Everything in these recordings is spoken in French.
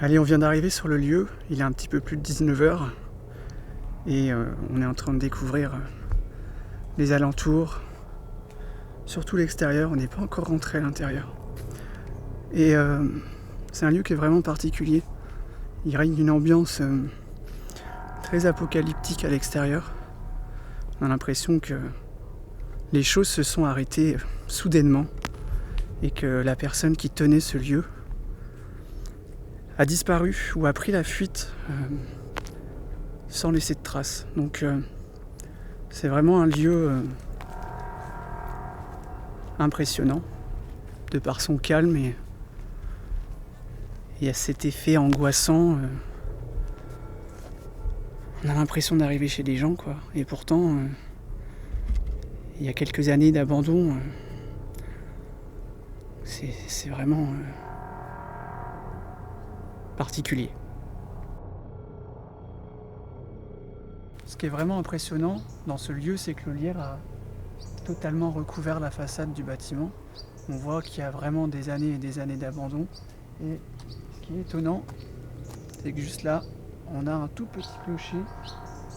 Allez, on vient d'arriver sur le lieu, il est un petit peu plus de 19h et on est en train de découvrir les alentours, surtout l'extérieur, on n'est pas encore rentré à l'intérieur. Et c'est un lieu qui est vraiment particulier, il règne une ambiance très apocalyptique à l'extérieur. On a l'impression que les choses se sont arrêtées soudainement et que la personne qui tenait ce lieu a disparu ou a pris la fuite sans laisser de traces. Donc c'est vraiment un lieu impressionnant de par son calme et il y a cet effet angoissant. On a l'impression d'arriver chez des gens, quoi. Et pourtant, il y a quelques années d'abandon. C'est vraiment particulier. Ce qui est vraiment impressionnant dans ce lieu, c'est que le lierre a totalement recouvert la façade du bâtiment. On voit qu'il y a vraiment des années et des années d'abandon. Et ce qui est étonnant, c'est que juste là, on a un tout petit clocher.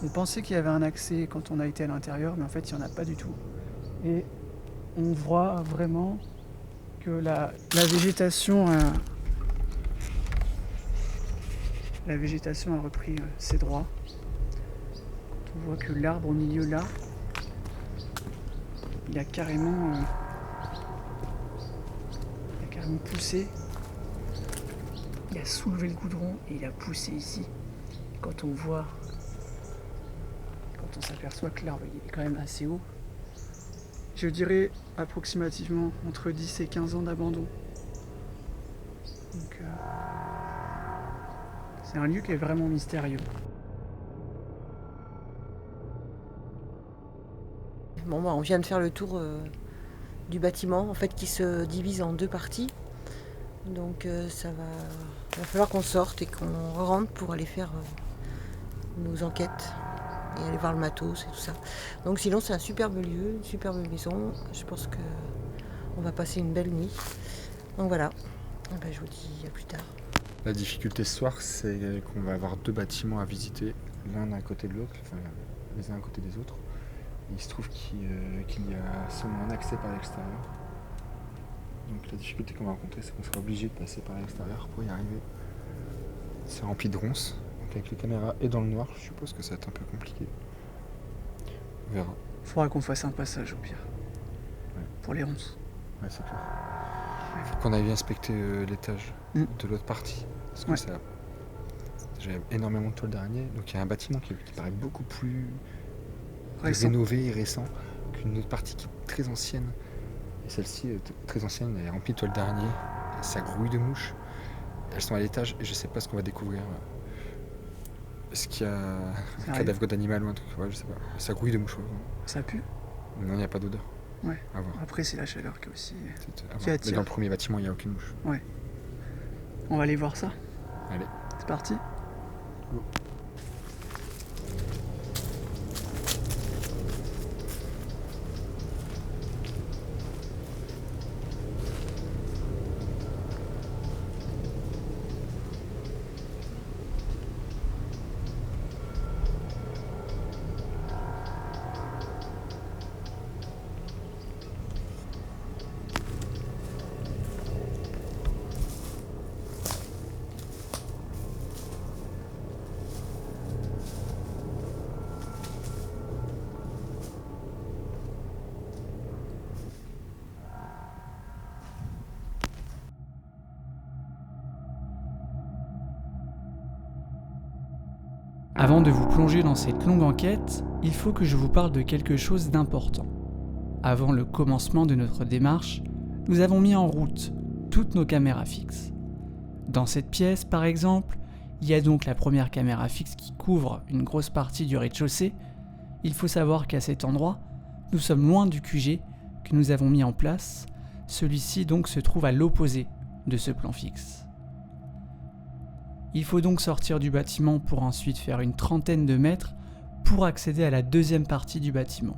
On pensait qu'il y avait un accès quand on a été à l'intérieur, mais en fait, il n'y en a pas du tout. Et on voit vraiment que la végétation a repris ses droits. On voit que l'arbre au milieu là, il a carrément poussé. Il a soulevé le goudron et il a poussé ici. Quand on s'aperçoit que l'arbre il est quand même assez haut, je dirais approximativement entre 10 et 15 ans d'abandon. Donc c'est un lieu qui est vraiment mystérieux. Bon, on vient de faire le tour du bâtiment, en fait, qui se divise en deux parties. Donc il va falloir qu'on sorte et qu'on rentre pour aller faire nos enquêtes et aller voir le matos et tout ça. Donc sinon c'est un superbe lieu, une superbe maison. Je pense qu'on va passer une belle nuit. Donc voilà, je vous dis à plus tard. La difficulté ce soir, c'est qu'on va avoir deux bâtiments à visiter, l'un à côté de l'autre, enfin les uns à côté des autres. Il se trouve qu'il y a seulement un accès par l'extérieur. Donc la difficulté qu'on va rencontrer, c'est qu'on sera obligé de passer par l'extérieur pour y arriver. C'est rempli de ronces, donc avec les caméras et dans le noir, je suppose que ça va être un peu compliqué. On verra. Faudra qu'on fasse un passage au pire. Ouais. Pour les ronces. Ouais, c'est clair. Il faut qu'on aille inspecter l'étage de l'autre partie. Parce que j'ai énormément de toiles d'araignée. Donc il y a un bâtiment qui paraît beaucoup plus rénové et récent qu'une autre partie qui est très ancienne. Et celle-ci est très ancienne, elle est remplie de toiles d'araignée. Ça grouille de mouches. Elles sont à l'étage et je sais pas ce qu'on va découvrir. Est-ce qu'il y a un cadavre d'animal ou un truc? Ouais, je sais pas. Ça grouille de mouches. Ça pue? Non, il n'y a pas d'odeur. Ouais. Après, c'est la chaleur qui aussi. Qui attire. Mais dans le premier bâtiment, il n'y a aucune mouche. Ouais. On va aller voir ça. Allez. C'est parti. Go. Avant de vous plonger dans cette longue enquête, il faut que je vous parle de quelque chose d'important. Avant le commencement de notre démarche, nous avons mis en route toutes nos caméras fixes. Dans cette pièce, par exemple, il y a donc la première caméra fixe qui couvre une grosse partie du rez-de-chaussée. Il faut savoir qu'à cet endroit, nous sommes loin du QG que nous avons mis en place. Celui-ci donc se trouve à l'opposé de ce plan fixe. Il faut donc sortir du bâtiment pour ensuite faire une trentaine de mètres pour accéder à la deuxième partie du bâtiment.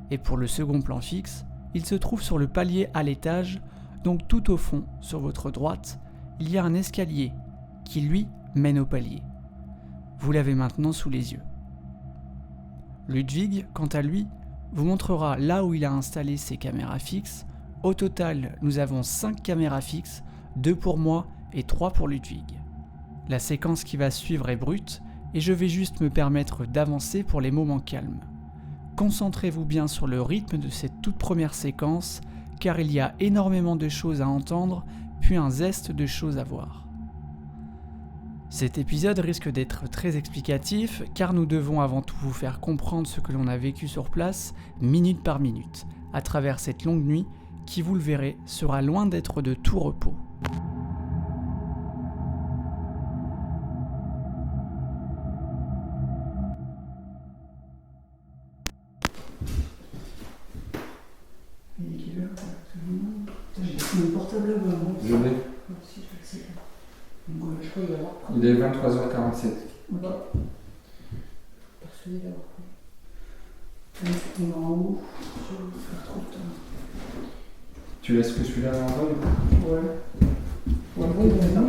Et pour le second plan fixe, il se trouve sur le palier à l'étage, donc tout au fond, sur votre droite, il y a un escalier qui lui mène au palier. Vous l'avez maintenant sous les yeux. Ludwig, quant à lui, vous montrera là où il a installé ses caméras fixes. Au total, nous avons 5 caméras fixes, 2 pour moi et 3 pour Ludwig. La séquence qui va suivre est brute et je vais juste me permettre d'avancer pour les moments calmes. Concentrez-vous bien sur le rythme de cette toute première séquence car il y a énormément de choses à entendre puis un zeste de choses à voir. Cet épisode risque d'être très explicatif car nous devons avant tout vous faire comprendre ce que l'on a vécu sur place minute par minute à travers cette longue nuit qui, vous le verrez, sera loin d'être de tout repos. Il est quelle heure exactement ? J'ai laissé mon portable là-bas. Je l'ai. Je crois qu'il va avoir pris. Il est 23h47. Ok. Persuadé d'avoir pris. On est en haut. Je vais faire trop de temps. Tu laisses que celui-là en bas du coup ? Ouais. Oui, il va pas.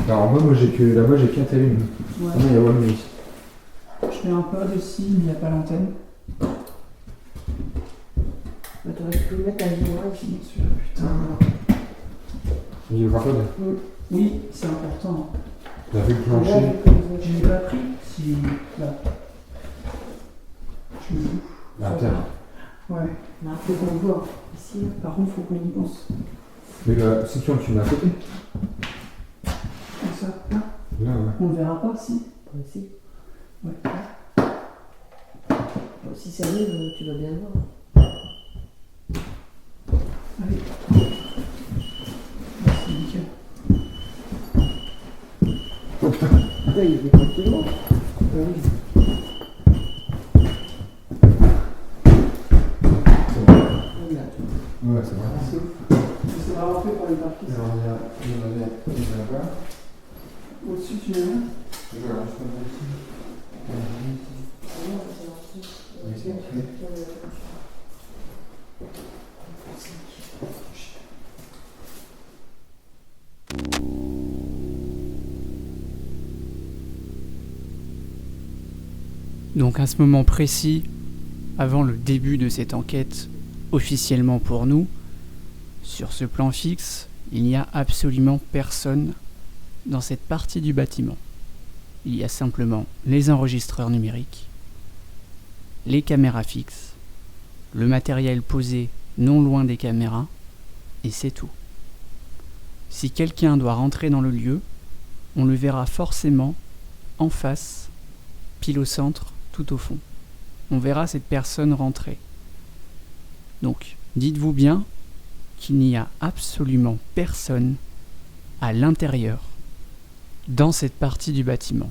Alors en bas, là-bas j'ai qu'un télé. Ouais. Ah non, il y a One ici. Je mets un pod aussi, mais il n'y a pas l'antenne. Attends, je peux mettre un vidéo ici. Putain. Il y a pas de. Oui, c'est important. Tu as vu le plancher ? Je l'ai pas pris. Si. Là. Je me joue. À terre. Ouais. Il faut qu'on voit. Ici, là. Par contre, faut qu'on y pense. Mais là, c'est qui tu mets à côté ? Comme ça. Là. Là, ouais. On le verra pas, si. Ici. Ouais. Si ça arrive, tu vas bien voir. Allez. C'est nickel. Oh putain. Là, il est pas tout loin. Oui. Ouais, c'est vrai. C'est vraiment fait pour les parties. Alors, il y en avait là-bas. Au-dessus, tu mets là. Je vais juste mettre ici. Oui, c'est parfait. Donc à ce moment précis, avant le début de cette enquête, officiellement pour nous, sur ce plan fixe, il n'y a absolument personne dans cette partie du bâtiment. Il y a simplement les enregistreurs numériques, les caméras fixes, le matériel posé non loin des caméras, et c'est tout. Si quelqu'un doit rentrer dans le lieu, on le verra forcément en face, pile au centre, tout au fond. On verra cette personne rentrer. Donc, dites-vous bien qu'il n'y a absolument personne à l'intérieur, dans cette partie du bâtiment.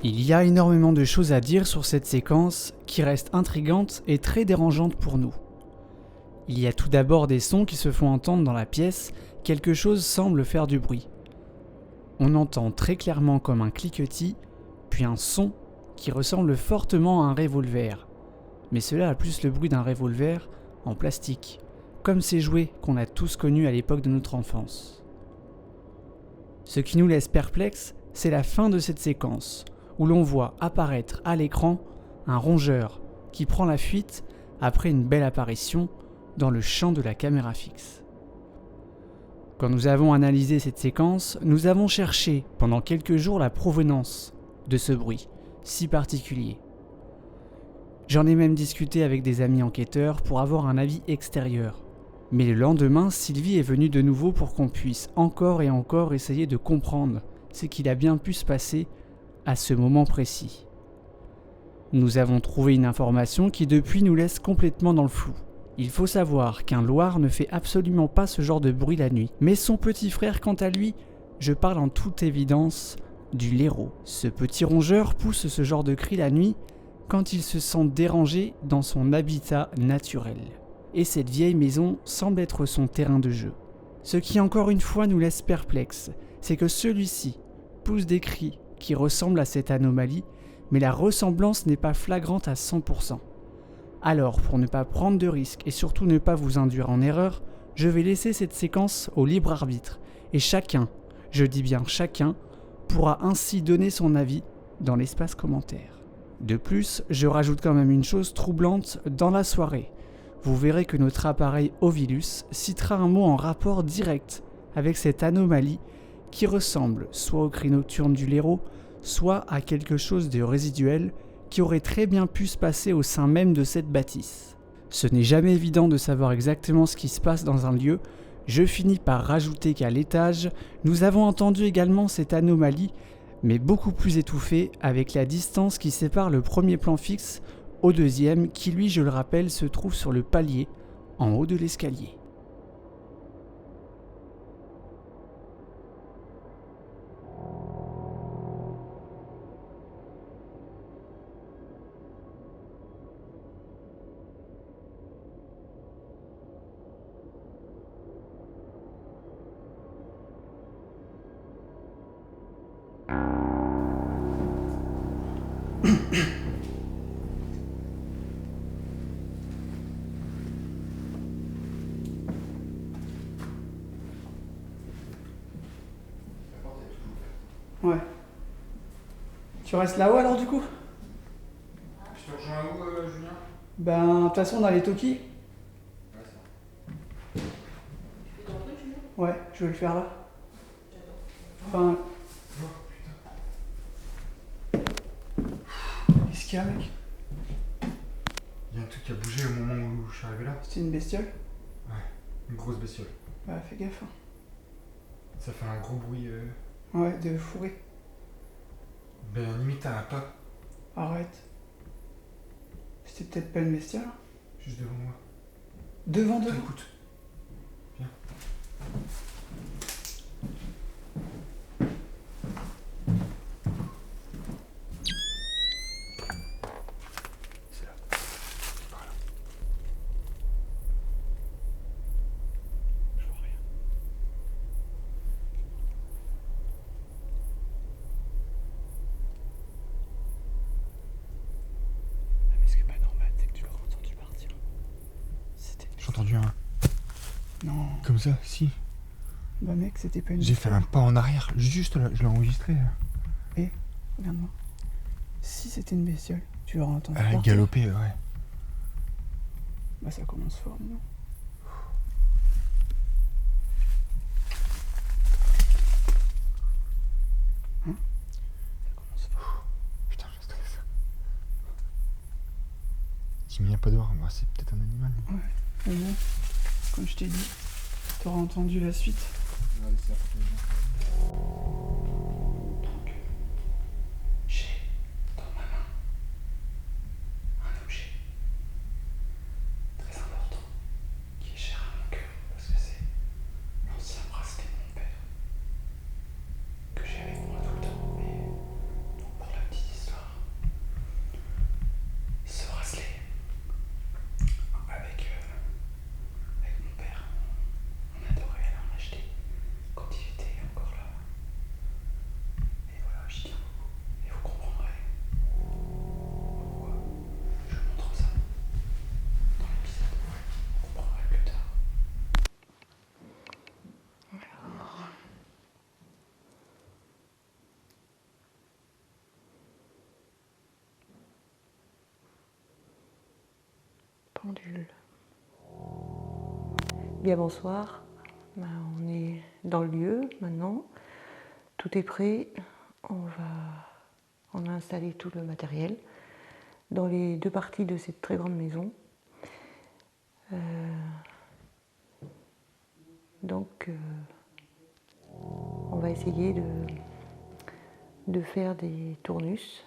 Il y a énormément de choses à dire sur cette séquence qui reste intrigante et très dérangeante pour nous. Il y a tout d'abord des sons qui se font entendre dans la pièce, quelque chose semble faire du bruit. On entend très clairement comme un cliquetis, puis un son qui ressemble fortement à un revolver. Mais cela a plus le bruit d'un revolver en plastique, comme ces jouets qu'on a tous connus à l'époque de notre enfance. Ce qui nous laisse perplexes, c'est la fin de cette séquence, où l'on voit apparaître à l'écran un rongeur qui prend la fuite après une belle apparition dans le champ de la caméra fixe. Quand nous avons analysé cette séquence, nous avons cherché pendant quelques jours la provenance de ce bruit si particulier. J'en ai même discuté avec des amis enquêteurs pour avoir un avis extérieur. Mais le lendemain, Sylvie est venue de nouveau pour qu'on puisse encore et encore essayer de comprendre ce qu'il a bien pu se passer à ce moment précis. Nous avons trouvé une information qui depuis nous laisse complètement dans le flou. Il faut savoir qu'un loir ne fait absolument pas ce genre de bruit la nuit, mais son petit frère quant à lui, je parle en toute évidence du blaireau. Ce petit rongeur pousse ce genre de cri la nuit quand il se sent dérangé dans son habitat naturel. Et cette vieille maison semble être son terrain de jeu. Ce qui encore une fois nous laisse perplexes, c'est que celui-ci pousse des cris qui ressemblent à cette anomalie, mais la ressemblance n'est pas flagrante à 100%. Alors, pour ne pas prendre de risques et surtout ne pas vous induire en erreur, je vais laisser cette séquence au libre arbitre, et chacun, je dis bien chacun, pourra ainsi donner son avis dans l'espace commentaire. De plus, je rajoute quand même une chose troublante dans la soirée. Vous verrez que notre appareil Ovilus citera un mot en rapport direct avec cette anomalie qui ressemble soit au cri nocturne du blaireau, soit à quelque chose de résiduel qui aurait très bien pu se passer au sein même de cette bâtisse. Ce n'est jamais évident de savoir exactement ce qui se passe dans un lieu. Je finis par rajouter qu'à l'étage, nous avons entendu également cette anomalie, mais beaucoup plus étouffée avec la distance qui sépare le premier plan fixe au deuxième qui lui, je le rappelle, se trouve sur le palier en haut de l'escalier. Ouais. Tu restes là-haut alors du coup? Je te rejoins où, Julien? Ben, de toute façon, on a les Toki. Ouais, je vais le faire là. Enfin. Qu'est-ce qu'il y a, mec? Il y a un truc qui a bougé au moment où je suis arrivé là. C'était une bestiole? Ouais, une grosse bestiole. Bah, fais gaffe. Hein. Ça fait un gros bruit. Ouais, de fourré. Ben, limite à un pas, Arrête. C'était peut-être pas une bestiole? Hein. juste devant moi. Devant. Écoute. Viens. C'est là. Par là. Je vois rien. Ah, mais ce qui est pas normal, c'est que tu l'auras entendu partir. C'était. J'ai entendu un. Non. Comme ça, si. Bah, mec, c'était pas une J'ai fait un pas en arrière, juste là, je l'ai enregistré. Regarde-moi. Si c'était une bestiole, tu l'auras entendu À partir. galoper, ouais. Bah, ça commence fort, non? Hein? Ça commence fort. Putain, je stresse. S'il n'y a pas dehors, bah, c'est peut-être un animal. Ouais, mais bon, comme je t'ai dit, t'auras entendu la suite. Regardez, c'est la prochaine. Donc, j'ai dans ma main un objet très important qui est cher à mon cœur parce que c'est l'ancien bracelet de mon père que j'ai avec moi tout le temps. Mais donc pour la petite histoire. pendule. Bien, bonsoir. On est dans le lieu maintenant. Tout est prêt. On a installé tout le matériel dans les 2 parties de cette très grande maison. Donc, on va essayer de faire des tournus.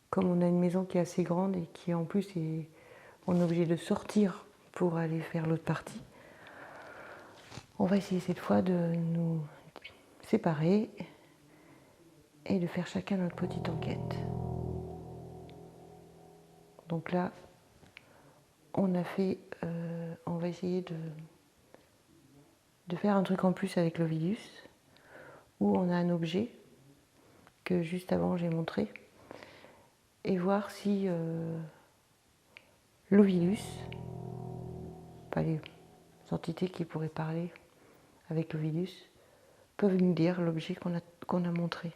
Comme on a une maison qui est assez grande et qui en plus on est obligé de sortir pour aller faire l'autre partie, on va essayer cette fois de nous séparer et de faire chacun notre petite enquête. Donc là, on va essayer de faire un truc en plus avec l'Ovilus, où on a un objet que juste avant j'ai montré, et voir si l'Ovilus, pas les entités qui pourraient parler avec l'Ovilus, peuvent nous dire l'objet qu'on a montré.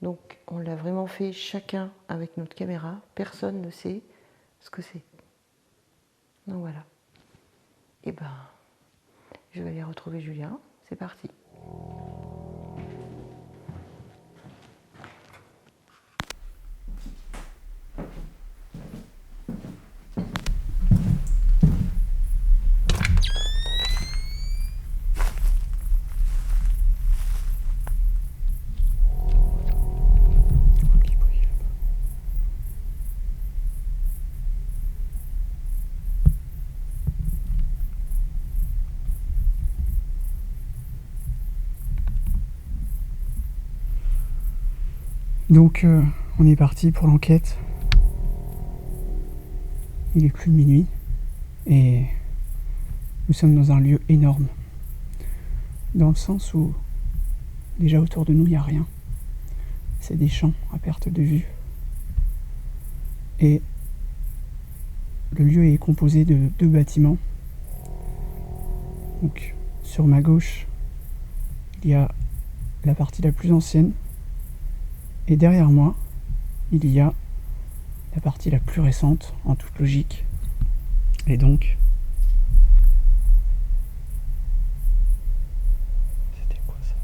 Donc on l'a vraiment fait chacun avec notre caméra, personne ne sait ce que c'est. Donc voilà. Et ben, je vais aller retrouver Julien, c'est parti. Donc on est parti pour l'enquête. Il est plus de minuit et nous sommes dans un lieu énorme. Dans le sens où déjà autour de nous il n'y a rien. C'est des champs à perte de vue. Et le lieu est composé de 2 bâtiments. Donc sur ma gauche, il y a la partie la plus ancienne. Et derrière moi, il y a la partie la plus récente, en toute logique. Et donc, c'était quoi ça ?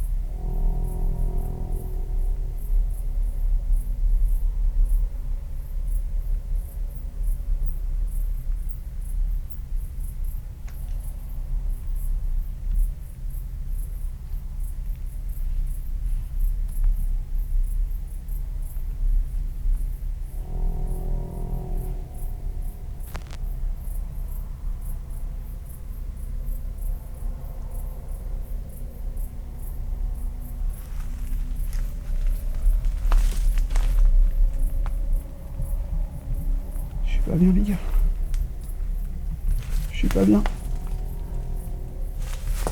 Je suis pas bien les gars. Je suis pas bien.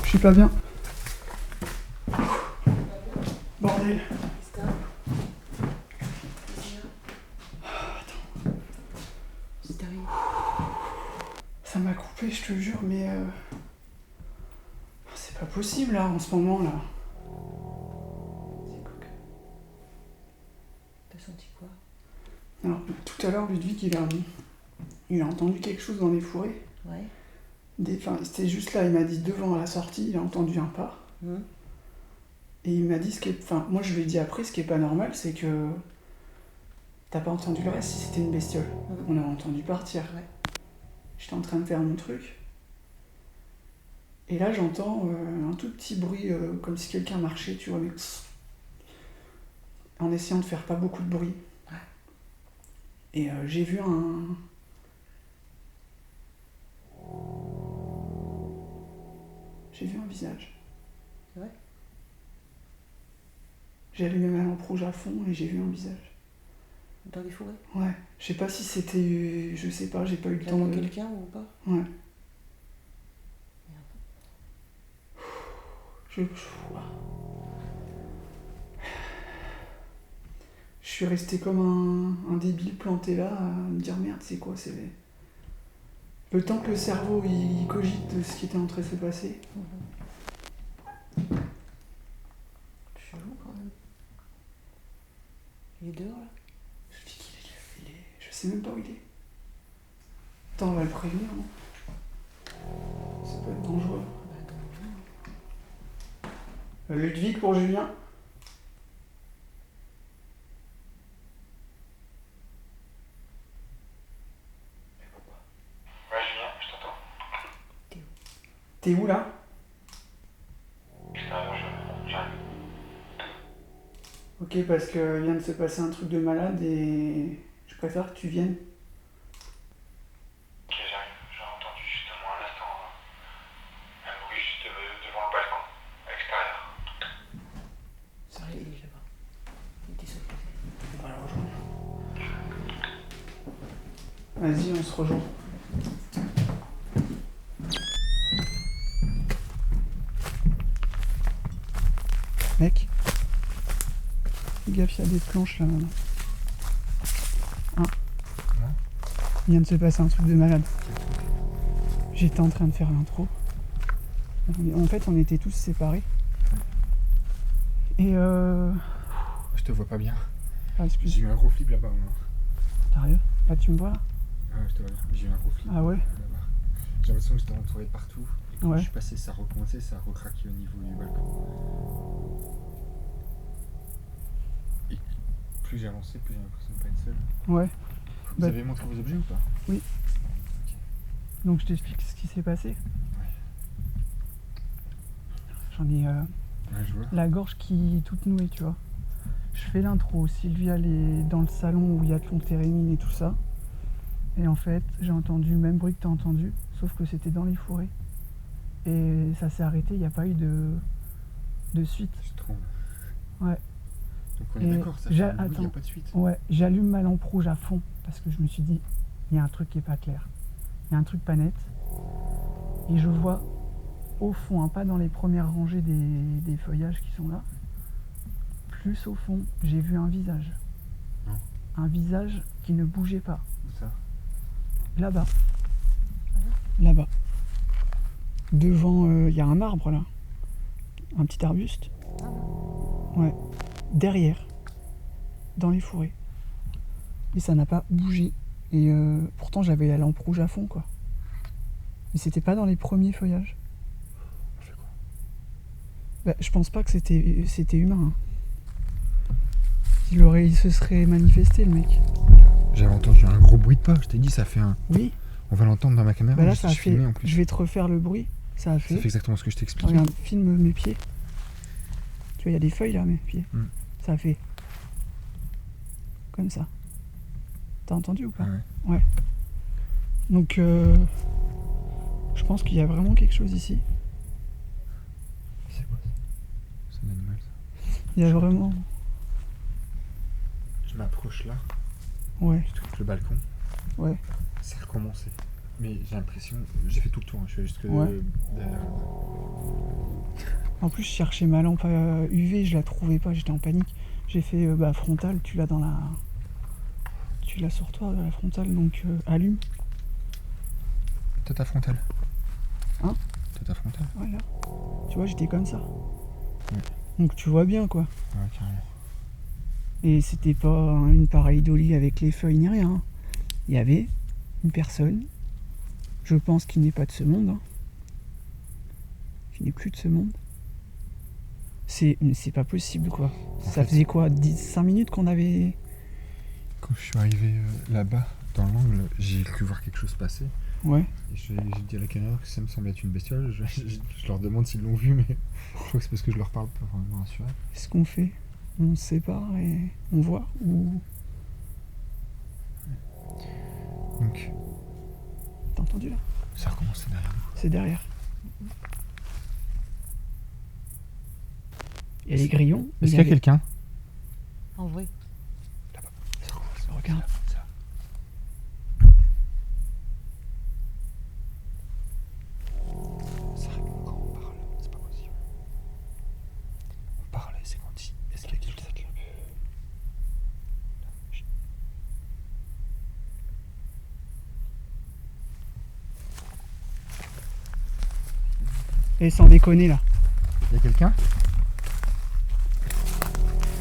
Je suis pas bien. Bordel. Ça m'a coupé, je te jure, mais c'est pas possible là, en ce moment là. C'est cool. T'as senti quoi ? Alors, tout à l'heure, Ludwig, il a entendu quelque chose dans les fourrés. Ouais. C'était juste là, il m'a dit devant à la sortie, il a entendu un pas. Et il m'a dit moi je lui ai dit après, ce qui est pas normal, c'est que t'as pas entendu le reste si c'était une bestiole. On a entendu partir. Ouais. J'étais en train de faire mon truc. Et là, j'entends un tout petit bruit, comme si quelqu'un marchait, tu vois, mais en essayant de faire pas beaucoup de bruit. Ouais. Et j'ai vu un visage. Ouais. J'ai allumé ma lampe rouge à fond et j'ai vu un visage. Dans les forêts ? Ouais. Je sais pas si c'était... Je sais pas, j'ai pas eu le temps de... quelqu'un ou pas ? Ouais. Je suis resté comme un débile planté là à me dire merde, c'est quoi, c'est... Le temps que le cerveau il cogite de ce qui était en train de se passer. Chelou quand même. Il est dehors là ? Je sais même pas où il est. Attends, on va le prévenir. Hein. Ça peut être dangereux. Ludwig pour Julien. Ouais, Julien, je t'entends. T'es où là? J'arrive. Ok, parce que vient de se passer un truc de malade et je préfère que tu viennes. Ok, j'arrive. J'ai entendu justement un instant un bruit juste devant le balcon, à l'extérieur. Ça il est là-bas. Il était sur le côté. On va le rejoindre. Vas-y, on se rejoint. Mec, fais gaffe, il y a des planches là maintenant. Hein? Il vient de se passer un truc de malade. J'étais en train de faire l'intro. En fait, on était tous séparés. Et Je te vois pas bien. Ah, excuse. J'ai eu un gros flip là-bas. Moi. Sérieux? Là, tu me vois là? Ouais, je te vois là. J'ai eu un gros flip. Ah ouais? Là-bas. J'ai l'impression que j'étais entouré de partout. Et quand Ouais. je suis passé, ça a recommencé, ça a recraqué au niveau du balcon. Et plus j'ai avancé, plus j'ai l'impression de pas être seul. Ouais. Vous Bah- avez montré vos objets ou pas? Donc je t'explique ce qui s'est passé. Ouais. J'en ai Ouais, je vois. la gorge qui est toute nouée, tu vois. Je fais l'intro, Sylvia elle est dans le salon où il y a Tlon Térémine et tout ça. Et en fait, j'ai entendu le même bruit que t'as entendu, sauf que c'était dans les fourrés. Et ça s'est arrêté, il n'y a pas eu de suite. Je tremble. Ouais. Donc on est Et d'accord, ça fait un bruit, il n'y a attends. pas de suite. Ouais, j'allume ma lampe rouge à fond parce que je me suis dit, il y a un truc qui est pas clair. Il y a un truc pas net. Et je vois au fond, hein, pas dans les premières rangées des feuillages qui sont là, plus au fond, j'ai vu un visage. Non. Un visage qui ne bougeait pas. Où ça? Là-bas. Là-bas. Devant, il y a un arbre là. Un petit arbuste. Ouais. Derrière. Dans les fourrés. Et ça n'a pas bougé. Et pourtant j'avais la lampe rouge à fond quoi. Mais c'était pas dans les premiers feuillages. On fait quoi? Bah, je pense pas que c'était humain. Hein. Il se serait manifesté le mec. J'avais entendu un gros bruit de pas, je t'ai dit, ça fait un. Oui. On va l'entendre dans ma caméra. Bah là je ça a suis filmé fait. en plus. Je vais te refaire le bruit. Ça a Ça fait exactement ce que je t'ai expliqué. Regarde, filme mes pieds. Tu vois, il y a des feuilles là, mes pieds. Mm. Ça a fait. Comme ça. T'as entendu ou pas? Ouais. Donc, je pense qu'il y a vraiment quelque chose ici. C'est quoi ça? C'est un animal ça. Il y a vraiment. Je m'approche là, Ouais, je touche le balcon. ouais. Ça a recommencé. Mais j'ai l'impression. J'ai fait tout le tour, hein. Je suis jusque Ouais. derrière. En plus, je cherchais ma lampe UV, je la trouvais pas, j'étais en panique. J'ai fait frontale, tu l'as dans la. Tu l'as sur toi, la frontale, donc allume. T'as ta frontale. Hein? T'as ta frontale. Voilà. Tu vois, j'étais comme ça. Ouais. Donc tu vois bien quoi. Ouais, carrément. Et c'était pas une pareidolie avec les feuilles ni rien. Hein. Il y avait une personne, je pense qu'il n'est pas de ce monde, hein, qui n'est plus de ce monde. C'est pas possible quoi. Ça fait- faisait quoi, 5 minutes qu'on avait. Quand je suis arrivé là-bas, dans l'angle, j'ai cru voir quelque chose passer. Ouais. Et j'ai dit à la caméra que ça me semblait être une bestiole. Je leur demande s'ils l'ont vu, mais je crois que c'est parce que je leur parle pour me rassurer. Qu'est-ce qu'on fait? On se sépare et on voit ou. Donc, T'as entendu là? ça a recommencé derrière nous. C'est derrière. Il y a les grillons. Est-ce qu'il y a quelqu'un? En vrai. Ça recommence. Regarde. Ça. Ça répond quand on parle. C'est pas possible. On parle et c'est qu'on dit. Est-ce qu'il y a quelqu'un là? Chut. Et sans déconner là. Il y a quelqu'un?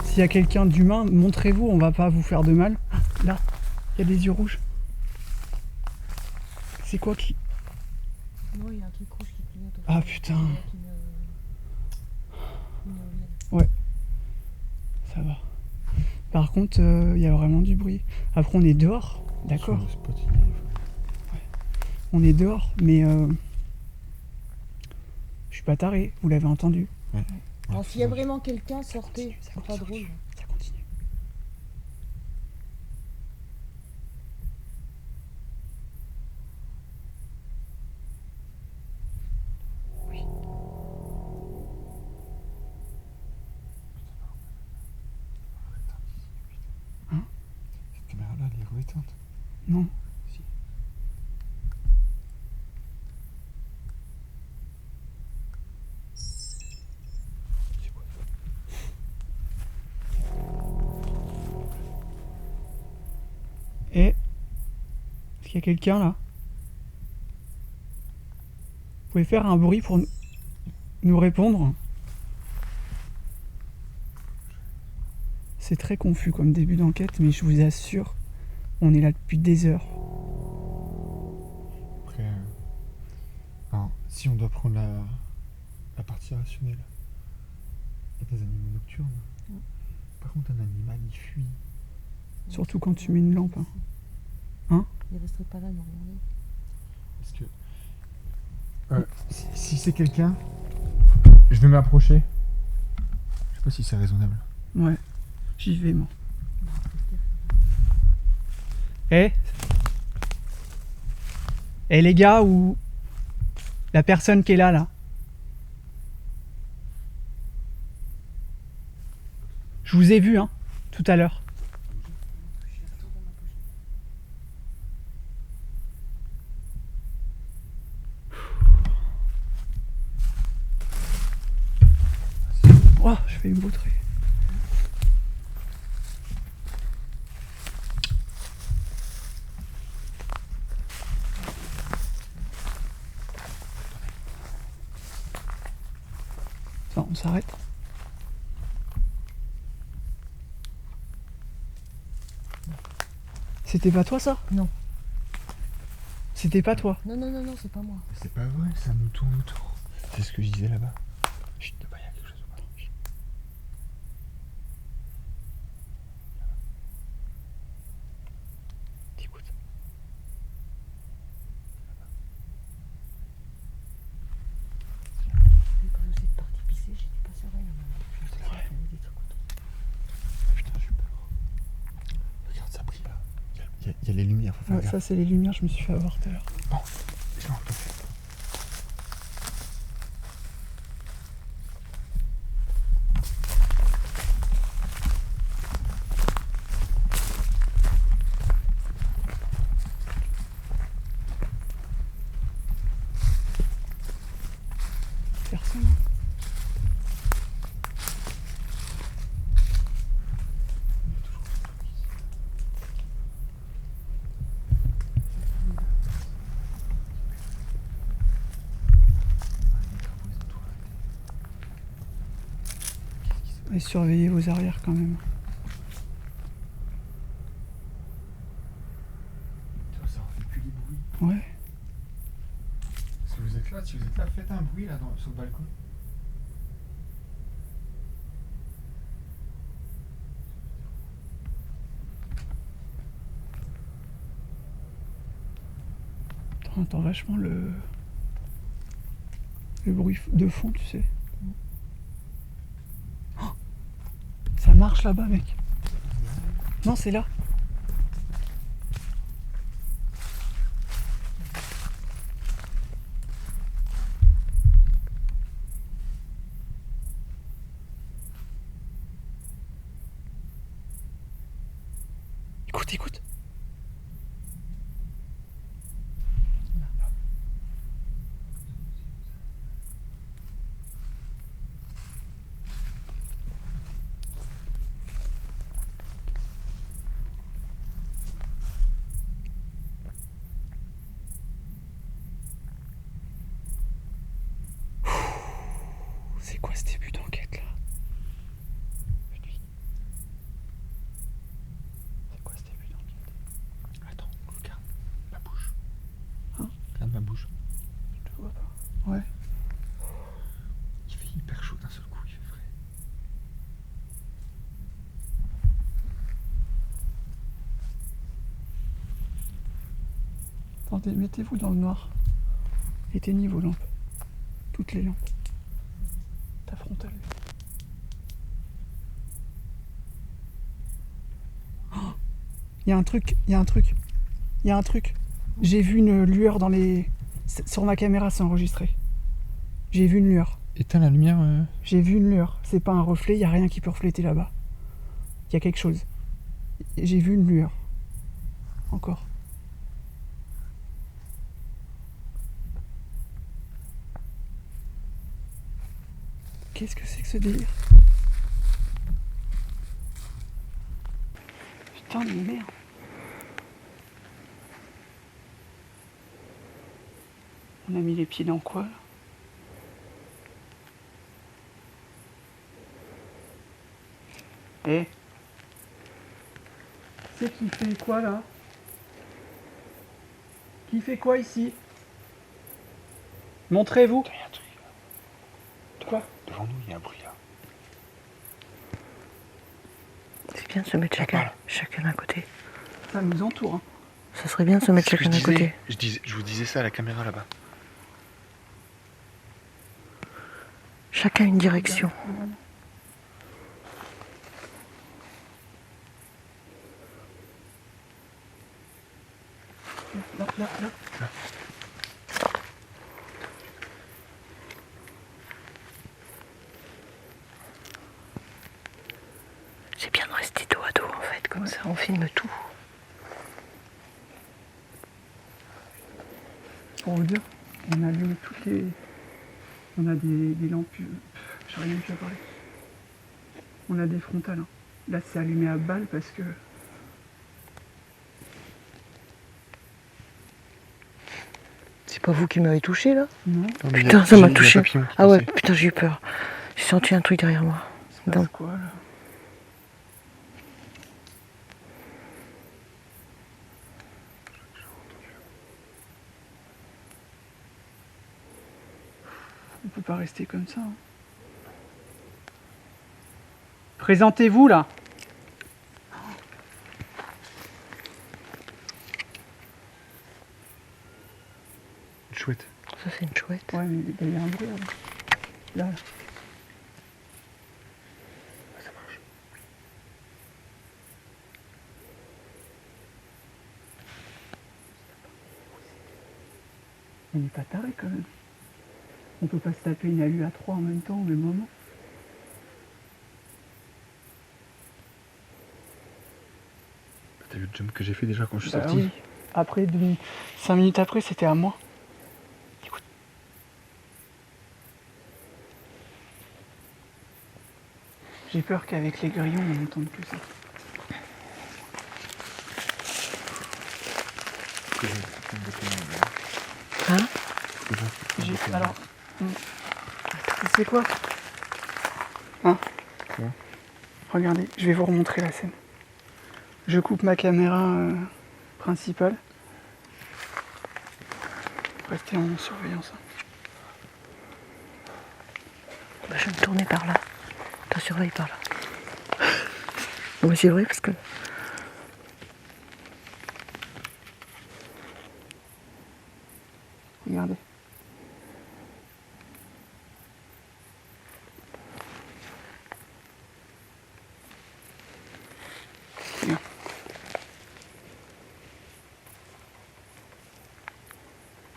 S'il y a quelqu'un d'humain, montrez-vous, on va pas vous faire de mal. Là, il y a des yeux rouges. C'est quoi qui... Non, il y a un truc rouge qui clignote. Ah putain. Une éolienne. Ça va. Par contre, il y a vraiment du bruit. Après, on est dehors, d'accord. Sur le spot, On est dehors, mais je suis pas taré, vous l'avez entendu. Ouais. Alors, s'il y a vraiment quelqu'un, sortez. Ça C'est pas continue. drôle. Ça continue. Oui. Hein? Cette caméra-là, elle est rééteinte. Non. Si. C'est quoi ça? Et est-ce qu'il y a quelqu'un là? Vous pouvez faire un bruit pour nous répondre? C'est très confus comme début d'enquête, mais je vous assure, on est là depuis des heures. Après, alors, si on doit prendre la partie rationnelle, il y a des animaux nocturnes. Par contre, un animal, il fuit. Surtout quand tu mets une lampe. Hein. Il resterait pas là, non, regardez. Parce que si c'est quelqu'un, je vais m'approcher. Je sais pas si c'est raisonnable. Ouais, j'y vais moi. Eh les gars, ou la personne qui est là. Je vous ai vu, hein, tout à l'heure. Oh, je fais une vautrer. Ça, on s'arrête. C'était pas toi ça? Non. C'était pas toi? Non, non, non, non, c'est pas moi. C'est pas vrai, ça nous tourne autour. C'est ce que je disais là-bas. Chut, là-bas, il y a quelque chose. Chut. Écoute. Quand vous êtes parti pisser, j'étais pas sereine. C'est vrai. Des trucs autour. Putain, j'ai peur. Regarde, ça brille là. Il y a les lumières, faut faire Ouais, gaffe. ça c'est les lumières, je me suis fait avoir tout à l'heure. Bon, je m'en peux. Personne. Et surveillez vos arrières quand même. Ça en fait plus des bruits. Ouais. Si vous êtes là, faites un bruit là sur le balcon. On entend vachement le bruit de fond, tu sais. Oh, ça marche là-bas, mec. Non, c'est là. Écoute, écoute. C'est quoi ce début d'enquête là? C'est quoi ce début d'enquête? Attends, regarde, la bouche. Hein? Attendez, mettez-vous dans le noir. Éteignez vos lampes. Toutes les lampes. Ta frontale. Il y a un truc, il y a un truc. Il y a un truc. J'ai vu une lueur dans les... Sur ma caméra, c'est enregistré. J'ai vu une lueur. Éteins la lumière. J'ai vu une lueur. C'est pas un reflet, il n'y a rien qui peut refléter là-bas. Il y a quelque chose. J'ai vu une lueur. Encore. Qu'est-ce que c'est que ce délire? Putain de merde. On a mis les pieds dans quoi là? Eh, c'est qui fait quoi là? Qui fait quoi ici? Montrez-vous. Il y a un truc. Quoi? Devant nous, il y a un bruit là. C'est bien de se mettre chacun d'un côté. Ça nous entoure. Hein. Ça serait bien de se mettre chacun d'un côté. Je vous disais ça à la caméra là-bas. Chacun une direction. Là. C'est bien de rester dos à dos en fait, comme ça on filme tout. Pour vous dire, on allume toutes les... On a des lampes... J'arrive même plus à parler. On a des frontales. Hein. Là c'est allumé à balle parce que... C'est pas vous qui m'avez touché là? Non, Putain, ça m'a touché. Ah ouais, putain, j'ai eu peur. J'ai senti un truc derrière moi. c'est pas quoi là? On peut pas rester comme ça. Hein. Présentez-vous là. Une chouette. Ça c'est une chouette. Ouais, mais il y a un bruit là. Là. Ça marche. On n'est pas taré quand même. On peut pas se taper une alu à 3 en même temps, au même moment. T'as vu le jump que j'ai fait déjà quand je suis Bah sorti? oui. Après, 5 minutes après, c'était à moi. Écoute. J'ai peur qu'avec les grillons, on n'entende plus ça. Hein? Alors, c'est quoi? Hein? Quoi? Regardez, je vais vous remontrer la scène. Je coupe ma caméra principale. Restez en surveillance. Bah, je vais me tourner par là. T'en surveille par là. Non mais c'est vrai parce que... Regardez. Regarde.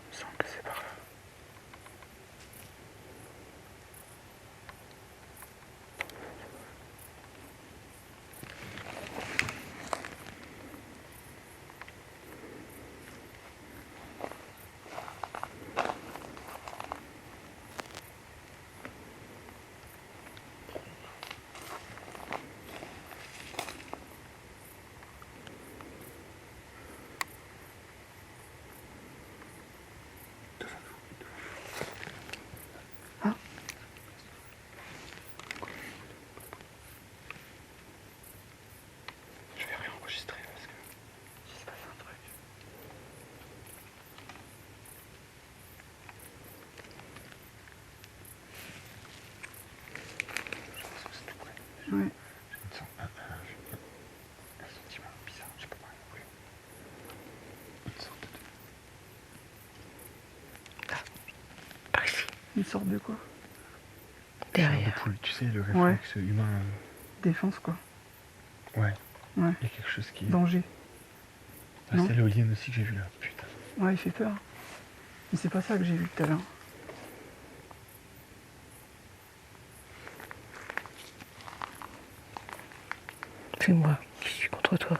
Il me semble que c'est par là. Une sorte de quoi? Derrière. Poule, tu sais, le réflexe humain. Défense quoi. Ouais. Ouais. Il y a quelque chose qui. Danger. Ah, non. c'est l'éolienne aussi que j'ai vu là. Putain. Ouais, il fait peur. Mais c'est pas ça que j'ai vu tout à l'heure. Fais-moi, je suis contre toi.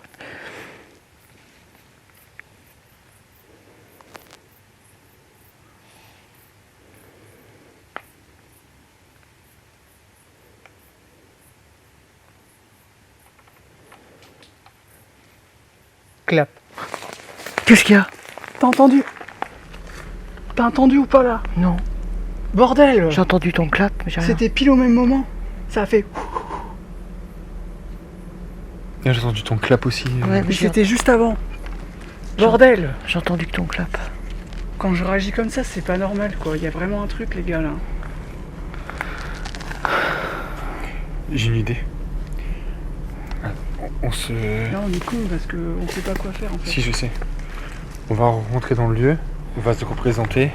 Clap. Qu'est-ce qu'il y a? T'as entendu? T'as entendu ou pas là? Non. Bordel! J'ai entendu ton clap, mais j'ai rien. C'était pile au même moment. Ça a fait. J'ai entendu ton clap aussi. Ouais, Mais c'était juste avant. Bordel! J'ai entendu que ton clap. Quand je réagis comme ça, c'est pas normal quoi. Il y a vraiment un truc, les gars là. J'ai une idée. On se. Là, on est con parce qu'on sait pas quoi faire en fait. Si, je sais. On va rentrer dans le lieu, on va se représenter,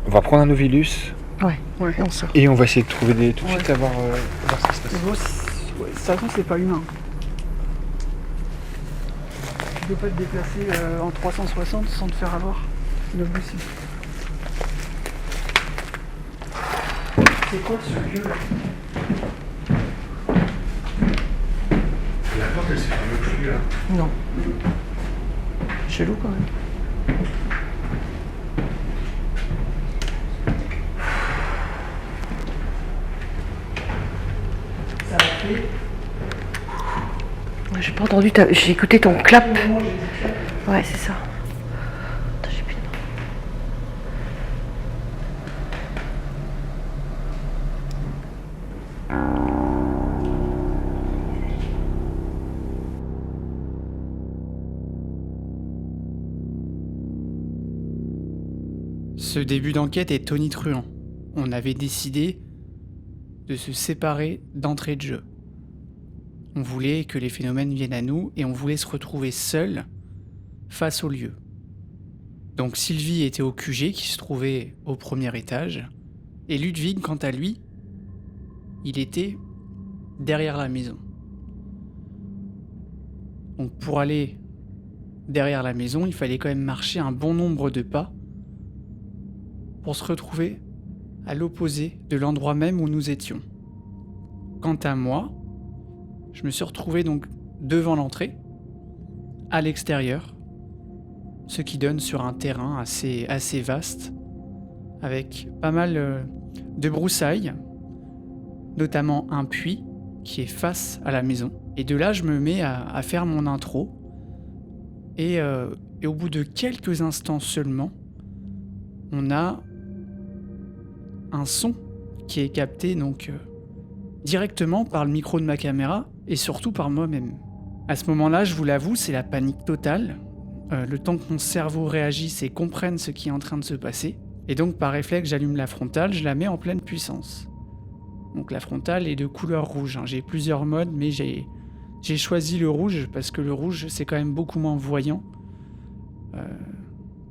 on va prendre un Novilus Ouais. Et on sort. et on va essayer de trouver des. Tout de Ouais. suite voir ce qui se passe. Ouais, de toute façon, c'est pas humain. Tu peux pas te déplacer en 360 sans te faire avoir. C'est pas possible. C'est quoi ce lieu là? La porte elle s'est fermée plus là. Non. Chelou quand même. Ça a fait. J'ai pas entendu, j'ai écouté ton clap. Ouais, c'est ça. Attends, j'ai plus de nom. Ce début d'enquête est tonitruant. On avait décidé de se séparer d'entrée de jeu. On voulait que les phénomènes viennent à nous et on voulait se retrouver seuls face au lieu. Donc Sylvie était au QG qui se trouvait au premier étage et Ludwig, quant à lui, il était derrière la maison. Donc pour aller derrière la maison, il fallait quand même marcher un bon nombre de pas pour se retrouver à l'opposé de l'endroit même où nous étions. Quant à moi, je me suis retrouvé donc devant l'entrée, à l'extérieur, ce qui donne sur un terrain assez vaste, avec pas mal de broussailles, notamment un puits qui est face à la maison. Et de là, je me mets à faire mon intro, et au bout de quelques instants seulement, on a un son qui est capté donc directement par le micro de ma caméra et surtout par moi-même. À ce moment-là, je vous l'avoue, c'est la panique totale. Le temps que mon cerveau réagisse et comprenne ce qui est en train de se passer. Et donc par réflexe, j'allume la frontale, je la mets en pleine puissance. Donc la frontale est de couleur rouge. J'ai plusieurs modes, mais j'ai choisi le rouge parce que le rouge, c'est quand même beaucoup moins voyant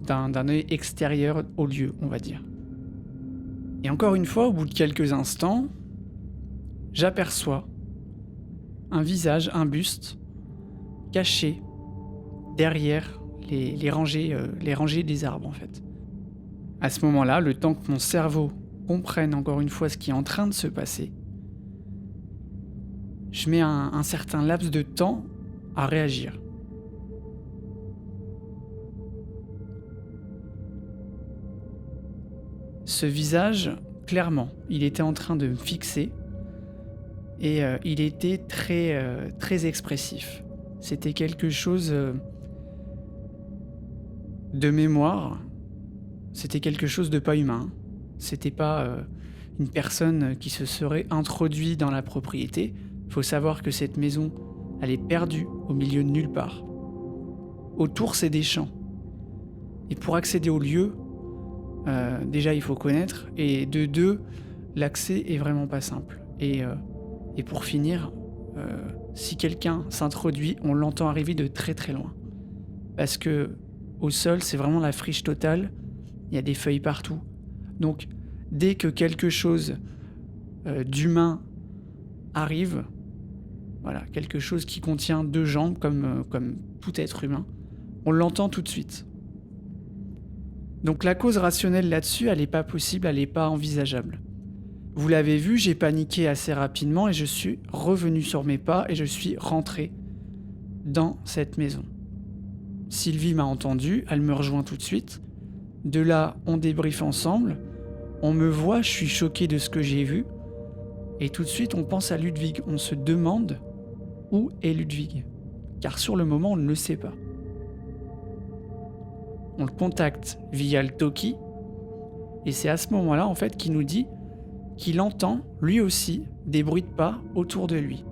d'un œil extérieur au lieu, on va dire. Et encore une fois, au bout de quelques instants, j'aperçois un visage, un buste, caché derrière les rangées des arbres en fait. À ce moment-là, le temps que mon cerveau comprenne encore une fois ce qui est en train de se passer, je mets un certain laps de temps à réagir. Ce visage, clairement, il était en train de me fixer et il était très expressif. C'était quelque chose de mémoire, c'était quelque chose de pas humain. C'était pas une personne qui se serait introduite dans la propriété. Il faut savoir que cette maison, elle est perdue au milieu de nulle part. Autour, c'est des champs. Et pour accéder au lieu, déjà il faut connaître, et de deux, l'accès est vraiment pas simple. Et pour finir, si quelqu'un s'introduit, on l'entend arriver de très très loin. Parce que au sol, c'est vraiment la friche totale, il y a des feuilles partout. Donc dès que quelque chose d'humain arrive, voilà, quelque chose qui contient 2 jambes comme tout être humain, on l'entend tout de suite. Donc la cause rationnelle là-dessus, elle n'est pas possible, elle n'est pas envisageable. Vous l'avez vu, j'ai paniqué assez rapidement et je suis revenu sur mes pas et je suis rentré dans cette maison. Sylvie m'a entendu, elle me rejoint tout de suite. De là, on débriefe ensemble. On me voit, je suis choqué de ce que j'ai vu. Et tout de suite, on pense à Ludwig. On se demande où est Ludwig. Car sur le moment, on ne le sait pas. On le contacte via le talkie. Et c'est à ce moment-là, en fait, qu'il nous dit qu'il entend, lui aussi, des bruits de pas autour de lui.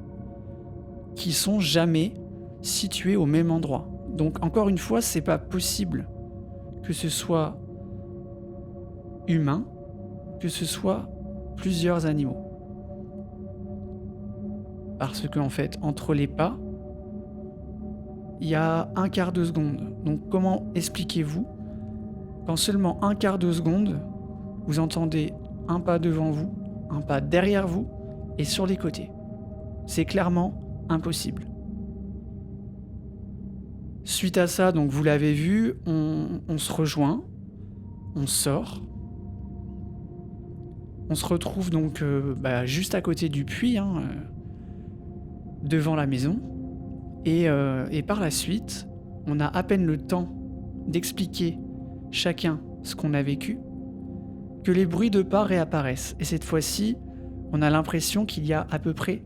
Qui sont jamais situés au même endroit. Donc, encore une fois, c'est pas possible que ce soit humain, que ce soit plusieurs animaux. Parce qu'en fait, entre les pas, il y a 1/4 de seconde. Donc comment expliquez-vous qu'en seulement 1/4 de seconde, vous entendez un pas devant vous, un pas derrière vous et sur les côtés? C'est clairement impossible. Suite à ça, donc vous l'avez vu, on se rejoint, on sort. On se retrouve donc juste à côté du puits, devant la maison. Et par la suite, on a à peine le temps d'expliquer chacun ce qu'on a vécu, que les bruits de pas réapparaissent. Et cette fois-ci, on a l'impression qu'il y a à peu près,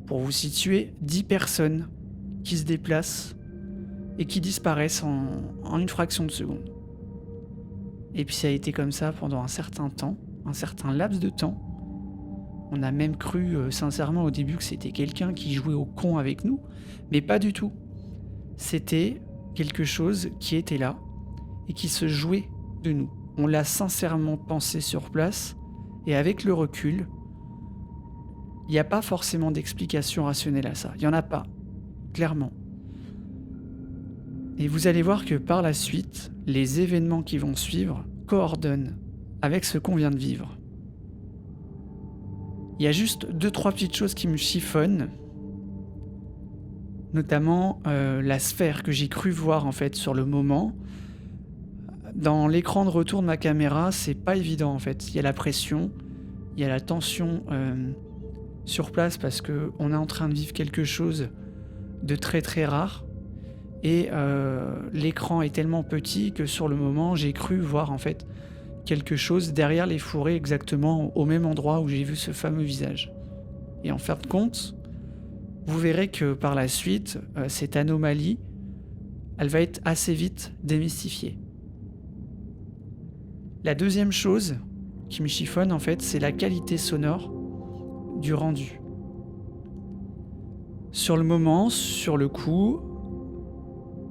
pour vous situer, 10 personnes qui se déplacent et qui disparaissent en une fraction de seconde. Et puis ça a été comme ça pendant un certain temps, un certain laps de temps. On a même cru sincèrement au début que c'était quelqu'un qui jouait au con avec nous, mais pas du tout. C'était quelque chose qui était là et qui se jouait de nous. On l'a sincèrement pensé sur place, et avec le recul, il n'y a pas forcément d'explication rationnelle à ça. Il n'y en a pas, clairement. Et vous allez voir que par la suite, les événements qui vont suivre coordonnent avec ce qu'on vient de vivre. Il y a juste 2-3 petites choses qui me chiffonnent, notamment la sphère que j'ai cru voir en fait sur le moment. Dans l'écran de retour de ma caméra, c'est pas évident en fait. Il y a la pression, il y a la tension sur place parce qu'on est en train de vivre quelque chose de très très rare. Et l'écran est tellement petit que sur le moment, j'ai cru voir en fait quelque chose derrière les fourrés exactement au même endroit où j'ai vu ce fameux visage. Et en fin de compte, vous verrez que par la suite, cette anomalie, elle va être assez vite démystifiée. La deuxième chose qui me chiffonne en fait, c'est la qualité sonore du rendu. Sur le moment, sur le coup,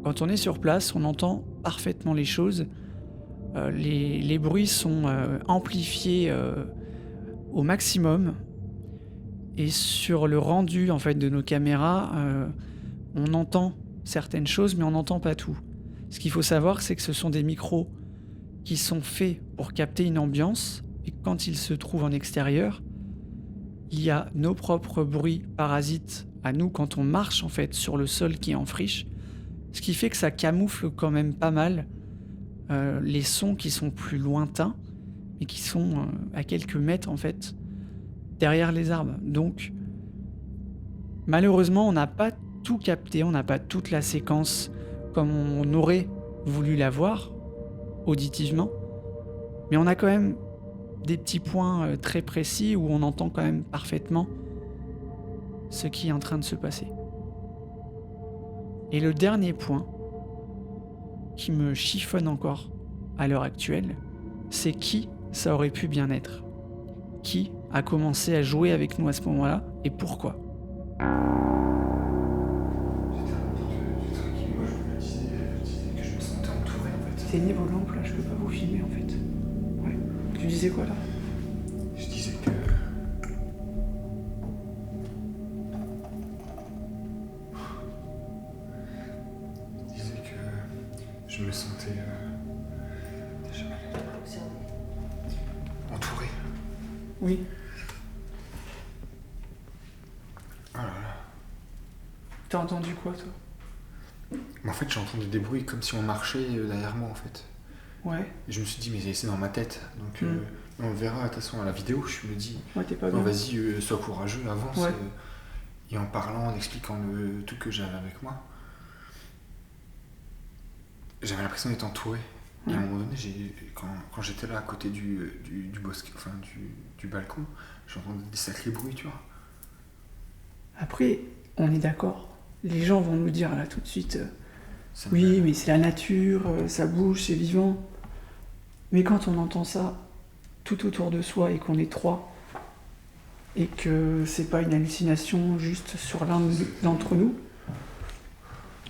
quand on est sur place, on entend parfaitement les choses. Les bruits sont amplifiés au maximum. Et sur le rendu en fait, de nos caméras, on entend certaines choses, mais on n'entend pas tout. Ce qu'il faut savoir, c'est que ce sont des micros qui sont faits pour capter une ambiance. Et quand ils se trouvent en extérieur, il y a nos propres bruits parasites à nous quand on marche en fait, sur le sol qui est en friche. Ce qui fait que ça camoufle quand même pas mal les sons qui sont plus lointains et qui sont à quelques mètres en fait derrière les arbres. Donc malheureusement on n'a pas tout capté, on n'a pas toute la séquence comme on aurait voulu la voir auditivement, mais on a quand même des petits points très précis où on entend quand même parfaitement ce qui est en train de se passer. Et le dernier point qui me chiffonne encore à l'heure actuelle, c'est qui ça aurait pu bien être. Qui a commencé à jouer avec nous à ce moment-là et pourquoi. J'étais un peu du truc et moi je me disais que je me sentais entouré en fait. Éteignez vos lampes là, je peux pas vous filmer en fait. Ouais. Tu disais quoi là? Je disais que... Je me sentais déjà mal. Oui. Oh là là. T'as entendu quoi, toi? Mais en fait, j'ai entendu des bruits comme si on marchait derrière moi, en fait. Ouais. Et je me suis dit, mais c'est dans ma tête. Donc, Mm. on le verra, de toute façon, à la vidéo, je me dis, Ouais, t'es pas non, bien. vas-y, sois courageux, avance. Ouais. Et en parlant, en expliquant tout que j'avais avec moi, j'avais l'impression d'être entouré. Et à un Ouais. moment donné, quand j'étais là à côté du bosquet, enfin du balcon, j'entendais des sacrés bruits, tu vois. Après, on est d'accord. Les gens vont nous dire là tout de suite, Ça me- oui, mais c'est la nature, ça bouge, c'est vivant. Mais quand on entend ça tout autour de soi et qu'on est trois, et que c'est pas une hallucination juste sur l'un d'entre nous,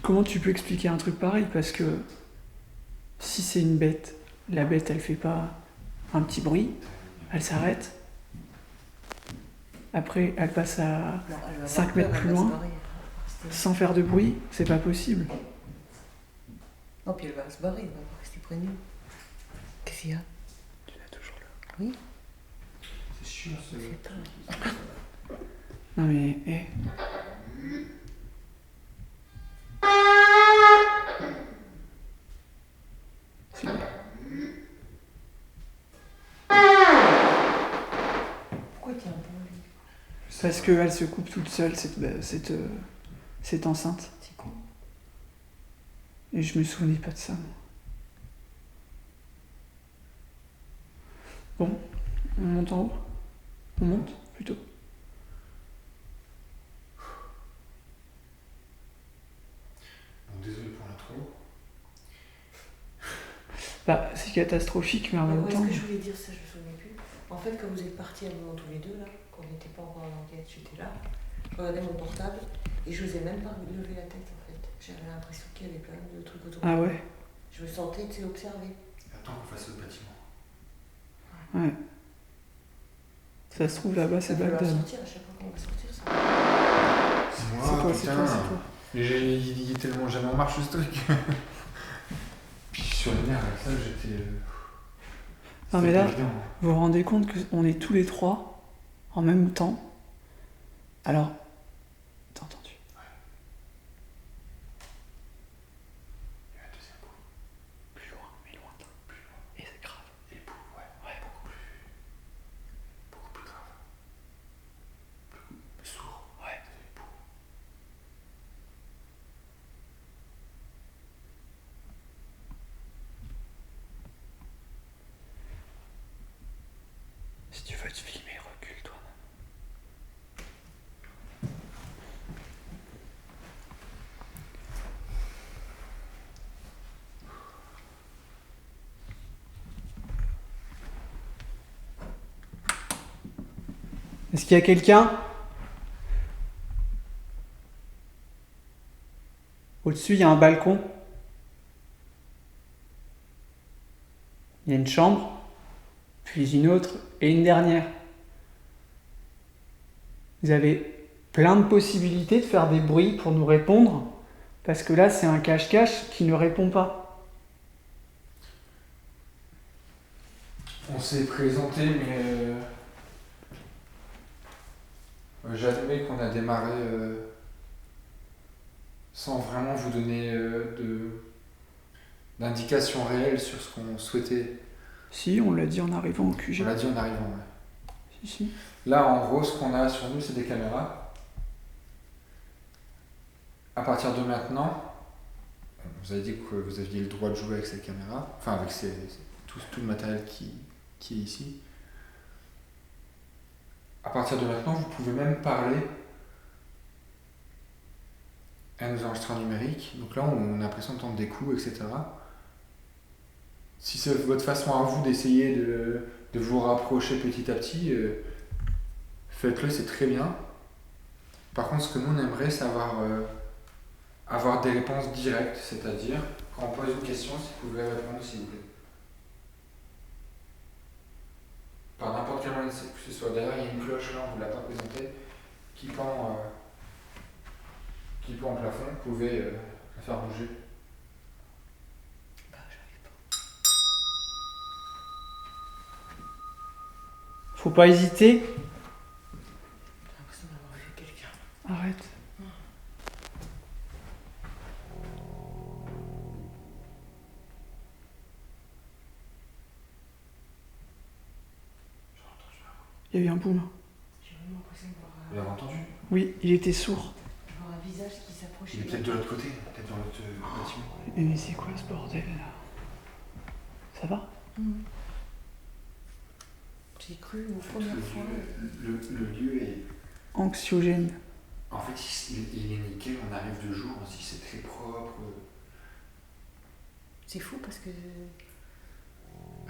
comment tu peux expliquer un truc pareil? Parce que si c'est une bête, la bête elle fait pas un petit bruit, elle s'arrête. Après, elle passe à Non, elle va avoir 5 peur, mètres elle plus va se loin, barrer. sans faire de bruit, c'est pas possible. Non, puis elle va se barrer, elle va pas rester près de nous. Qu'est-ce qu'il y a? Tu l'as toujours là. Oui. C'est chiant, Ça fait peur. Non mais, C'est bon. Pourquoi il tient pas lui? Parce qu'elle se coupe toute seule, cette enceinte. C'est con. Et je me souvenais pas de ça, moi. Bon, on monte en haut. On monte, plutôt. Bon, désolé pour l'intro. Bah, c'est catastrophique, mais en même Est-ce temps... que je voulais dire ça, je me souvenais plus. En fait, quand vous êtes partis à un moment tous les deux, là, quand on n'était pas encore en enquête, j'étais là, je regardais mon portable et je n'osais même pas lever la tête, en fait. J'avais l'impression qu'il y avait plein de trucs autour de Ah moi. ouais? Je me sentais, tu sais, observée. Attends qu'on fasse le bâtiment. Ouais. Ça se trouve là-bas, c'est Ça va Bagdad. sortir à chaque fois qu'on va sortir, ça. C'est C'est moi, toi, c'est putain. toi, c'est toi. Mais il est tellement jamais en marche ce truc. Puis sur les nerfs avec ça, j'étais. Non, mais c'était là, évident. vous vous rendez compte qu'on est tous les trois en même temps. Alors, t'as entendu? Il y a un deuxième bruit. Plus loin, mais lointain. Plus loin. Et c'est grave. Et ouais, beaucoup plus grave. Plus sourd. Ouais. Les poux. Si tu veux te filmer, recule-toi. Est-ce qu'il y a quelqu'un? Au-dessus, il y a un balcon. Il y a une chambre, puis une autre et une dernière. Vous avez plein de possibilités de faire des bruits pour nous répondre, parce que là, c'est un cache-cache qui ne répond pas. On s'est présenté, mais j'admets qu'on a démarré sans vraiment vous donner d'indications réelles sur ce qu'on souhaitait. Si, on l'a dit en arrivant au QG. On l'a dit en arrivant, ouais. Si. Là, en gros, ce qu'on a sur nous, c'est des caméras. À partir de maintenant, vous avez dit que vous aviez le droit de jouer avec ces caméras, enfin avec tout le matériel qui est ici. À partir de maintenant, vous pouvez même parler à nos enregistreurs numériques. Donc là, on a l'impression d'entendre des coups, etc. Si c'est votre façon à vous d'essayer de vous rapprocher petit à petit, faites-le, c'est très bien. Par contre, ce que nous, on aimerait, c'est avoir des réponses directes, c'est-à-dire, quand on pose une question, si vous pouvez répondre, s'il vous plaît. Par n'importe quel moyen, que ce soit derrière, il y a une cloche là, on ne vous l'a pas présentée, qui pend au plafond, vous pouvez la faire bouger. Faut pas hésiter. J'ai l'impression d'avoir vu quelqu'un. Arrête. Il y a eu un boom. J'ai vraiment l'impression de voir, Vous l'avez entendu? Oui, il était sourd. voir un visage qui s'approchait. Il est peut-être de l'autre côté, peut-être dans l'autre bâtiment. Mais c'est quoi ce bordel là? Ça va? J'ai cru une première fois. Le lieu est. Anxiogène. En fait, il est nickel, on arrive de jour, on se dit c'est très propre. C'est fou parce que.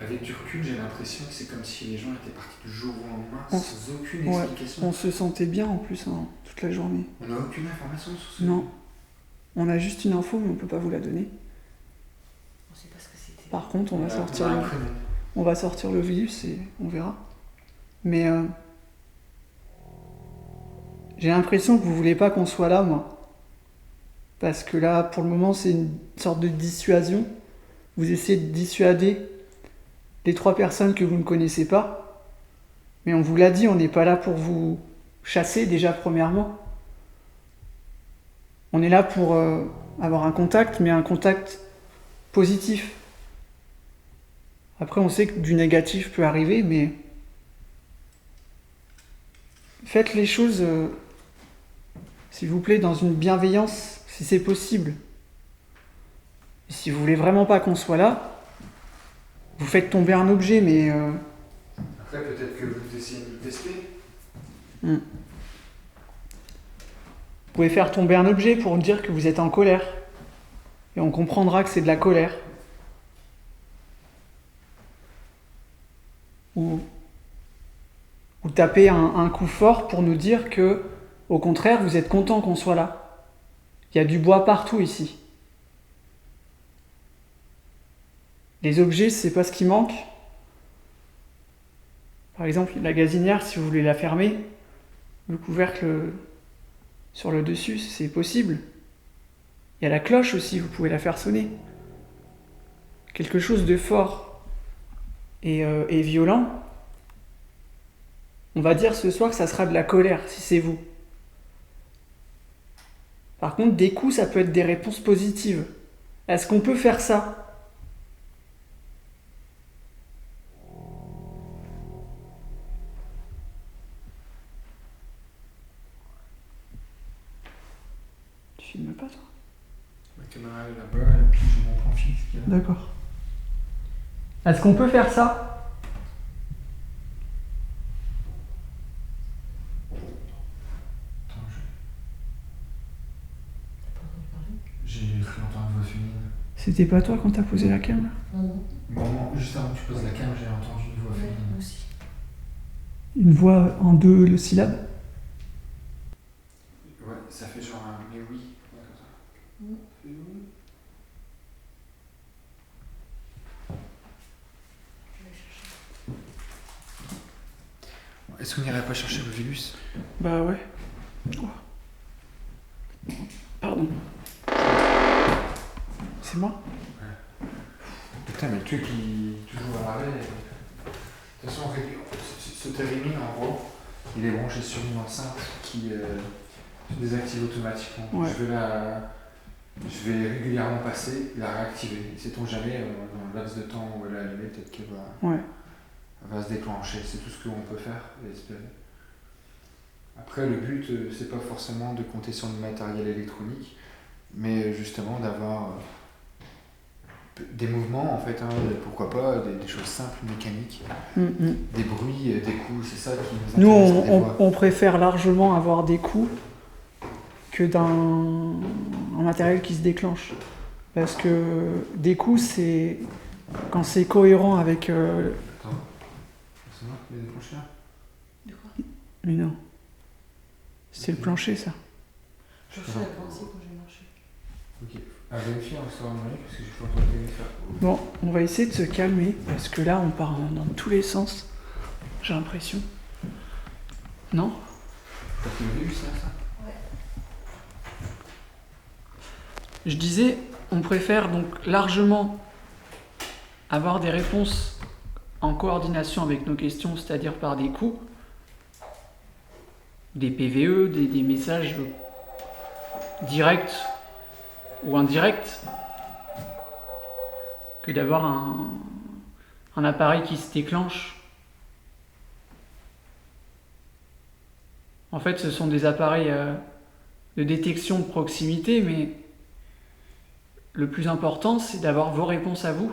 Avec du recul, j'ai l'impression que c'est comme si les gens étaient partis du jour au lendemain On- sans aucune Ouais, explication. on se sentait bien en plus hein, toute la journée. On n'a aucune information sur ce. Non. On a juste une info, mais on peut pas vous la donner. On sait pas ce que c'était. Par contre, on va sortir un le, prénom. on va sortir le virus et on verra. Mais j'ai l'impression que vous voulez pas qu'on soit là, moi. Parce que là, pour le moment, c'est une sorte de dissuasion. Vous essayez de dissuader les 3 personnes que vous ne connaissez pas. Mais on vous l'a dit, on n'est pas là pour vous chasser, déjà, premièrement. On est là pour avoir un contact, mais un contact positif. Après, on sait que du négatif peut arriver, mais faites les choses, s'il vous plaît, dans une bienveillance, si c'est possible. Et si vous voulez vraiment pas qu'on soit là, vous faites tomber un objet, mais Après, peut-être que vous essayez de le tester. vous pouvez faire tomber un objet pour dire que vous êtes en colère. Et on comprendra que c'est de la colère. Ou taper un coup fort pour nous dire que, au contraire, vous êtes content qu'on soit là. Il y a du bois partout ici. Les objets, c'est pas ce qui manque. Par exemple, la gazinière, si vous voulez la fermer, le couvercle sur le dessus, c'est possible. Il y a la cloche aussi, vous pouvez la faire sonner. Quelque chose de fort et violent. On va dire ce soir que ça sera de la colère, si c'est vous. Par contre, des coups, ça peut être des réponses positives. Est-ce qu'on peut faire ça ? Tu filmes pas, toi ? Ma caméra est là-bas et puis j'ai mon plan fixe qui est là. D'accord. Est-ce qu'on peut faire ça ? Attends, j'ai cru entendre une voix féminine. C'était pas toi quand t'as posé la cam, là ? Non. Moment, juste avant que tu poses la cam, j'ai entendu une voix Ouais, féminine. moi aussi. Une voix en 2 syllabes ? Ouais, ça fait genre un mais oui. Ouais, comme ça. Mm. Ça fait oui. Je vais chercher. Est-ce qu'on n'irait pas chercher le virus? Bah ouais. Oh. Pardon. C'est moi ? Putain, mais le truc il est toujours à l'arrêt. De toute façon, ce télémine en gros, il est branché sur une enceinte qui se désactive automatiquement. Ouais. Je vais régulièrement passer, la réactiver. Sait-on jamais, dans le laps de temps où elle est allumée, peut-être qu'elle Ouais. va se déclencher. C'est tout ce qu'on peut faire et espérer. Après, le but, c'est pas forcément de compter sur le matériel électronique, mais justement d'avoir des mouvements, en fait, hein, pourquoi pas, des choses simples, mécaniques, des bruits, des coups, c'est ça qui nous Nous, intéresse. des voix. on préfère largement avoir des coups que un matériel qui se déclenche. Parce que des coups, c'est quand c'est cohérent avec... Attends, c'est moi qui l'ai déclenché là? De quoi? Mais non. C'est le plancher, ça. Je suis la pensée quand j'ai marché. Ok. À vérifier en histoire numérique parce que j'ai pas entendu faire. Bon, on va essayer de se calmer, parce que là, on part dans tous les sens. J'ai l'impression. Non ? T'as fait le début, ça? Ouais. Je disais, on préfère donc largement avoir des réponses en coordination avec nos questions, c'est-à-dire par des coups, des PVE, des messages directs ou indirects, que d'avoir un appareil qui se déclenche. En fait, ce sont des appareils de détection de proximité, mais le plus important, c'est d'avoir vos réponses à vous,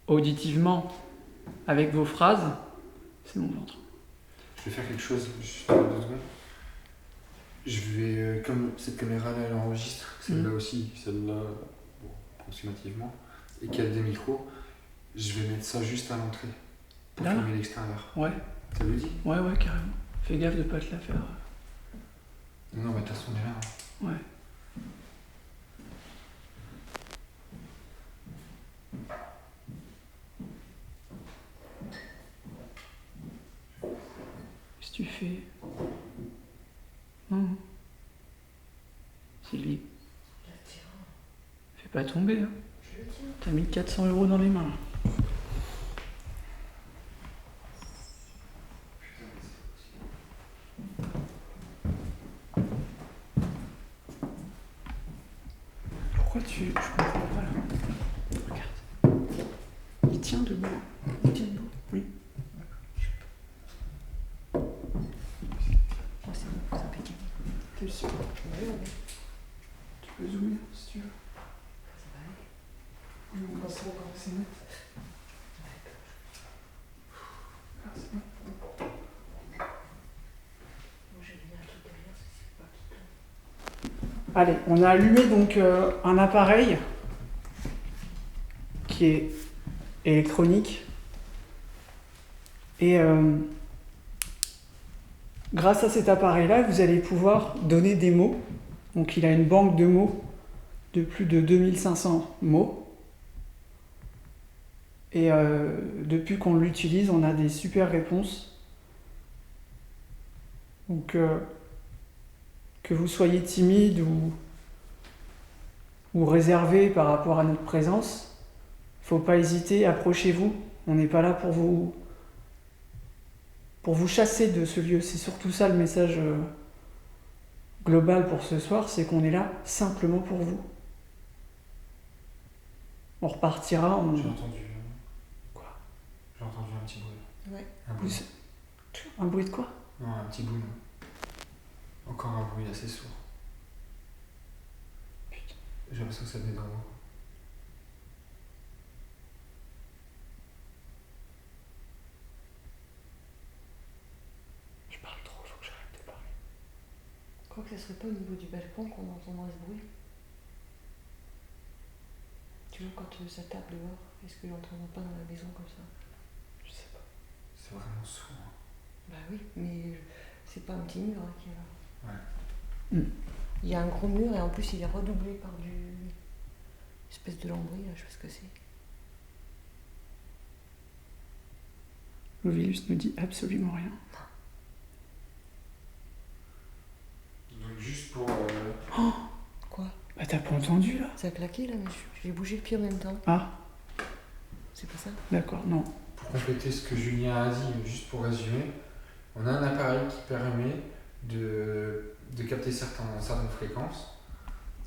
auditivement, avec vos phrases. C'est mon ventre. Je vais faire quelque chose, juste 2 secondes. Je vais, comme cette caméra-là, elle enregistre, celle-là aussi, celle-là, bon, approximativement, et qu'il y a des micros, je vais mettre ça juste à l'entrée, pour Là filmer l'extérieur. Ouais. Ça le dit? Ouais, carrément. Fais gaffe de pas te la faire. Non, mais de toute façon, on est là. Ouais. Qu'est-ce que tu fais? Non. Sylvie. Fais pas tomber, hein. T'as mis 400 € dans les mains. Pourquoi je comprends pas là. Regarde. Il tient debout. Il tient debout. Oui. Oh, c'est bon, c'est impeccable. T'es sûr? Tu peux zoomer si tu veux. Oui, on va savoir comment c'est net. Ah, c'est bon. Allez, on a allumé donc un appareil qui est électronique et grâce à cet appareil-là, vous allez pouvoir donner des mots. Donc il a une banque de mots de plus de 2500 mots. Et depuis qu'on l'utilise, on a des super réponses. Donc que vous soyez timide ou réservé par rapport à notre présence, faut pas hésiter, approchez-vous. On n'est pas là pour vous chasser de ce lieu. C'est surtout ça le message global pour ce soir, c'est qu'on est là simplement pour vous. On repartira. J'ai entendu. Quoi? J'ai entendu un petit bruit. Ouais. Un bruit. Un bruit de quoi? Non, un petit boum. Encore un bruit assez sourd. Putain. J'ai l'impression que ça venait d'en haut. Je parle trop, faut que j'arrête de parler. Je crois que ce serait pas au niveau du balcon qu'on entendrait ce bruit. Tu vois, quand ça tape dehors, est-ce que j'entendrai pas dans la maison comme ça? Je sais pas. C'est vraiment sourd. Bah oui, mais c'est pas un petit mur qui est là. Ouais. Il y a un gros mur et en plus il est redoublé par du espèce de lambris là, je sais pas ce que c'est. Lovilus ne dit absolument rien. Donc juste pour... Quoi? Bah t'as pas entendu là? Ça a claqué là, mais j'ai bougé le pied en même temps. Ah, C'est pas ça? d'accord, non. Pour compléter ce que Julien a dit, juste pour résumer, on a un appareil qui permet de capter certaines fréquences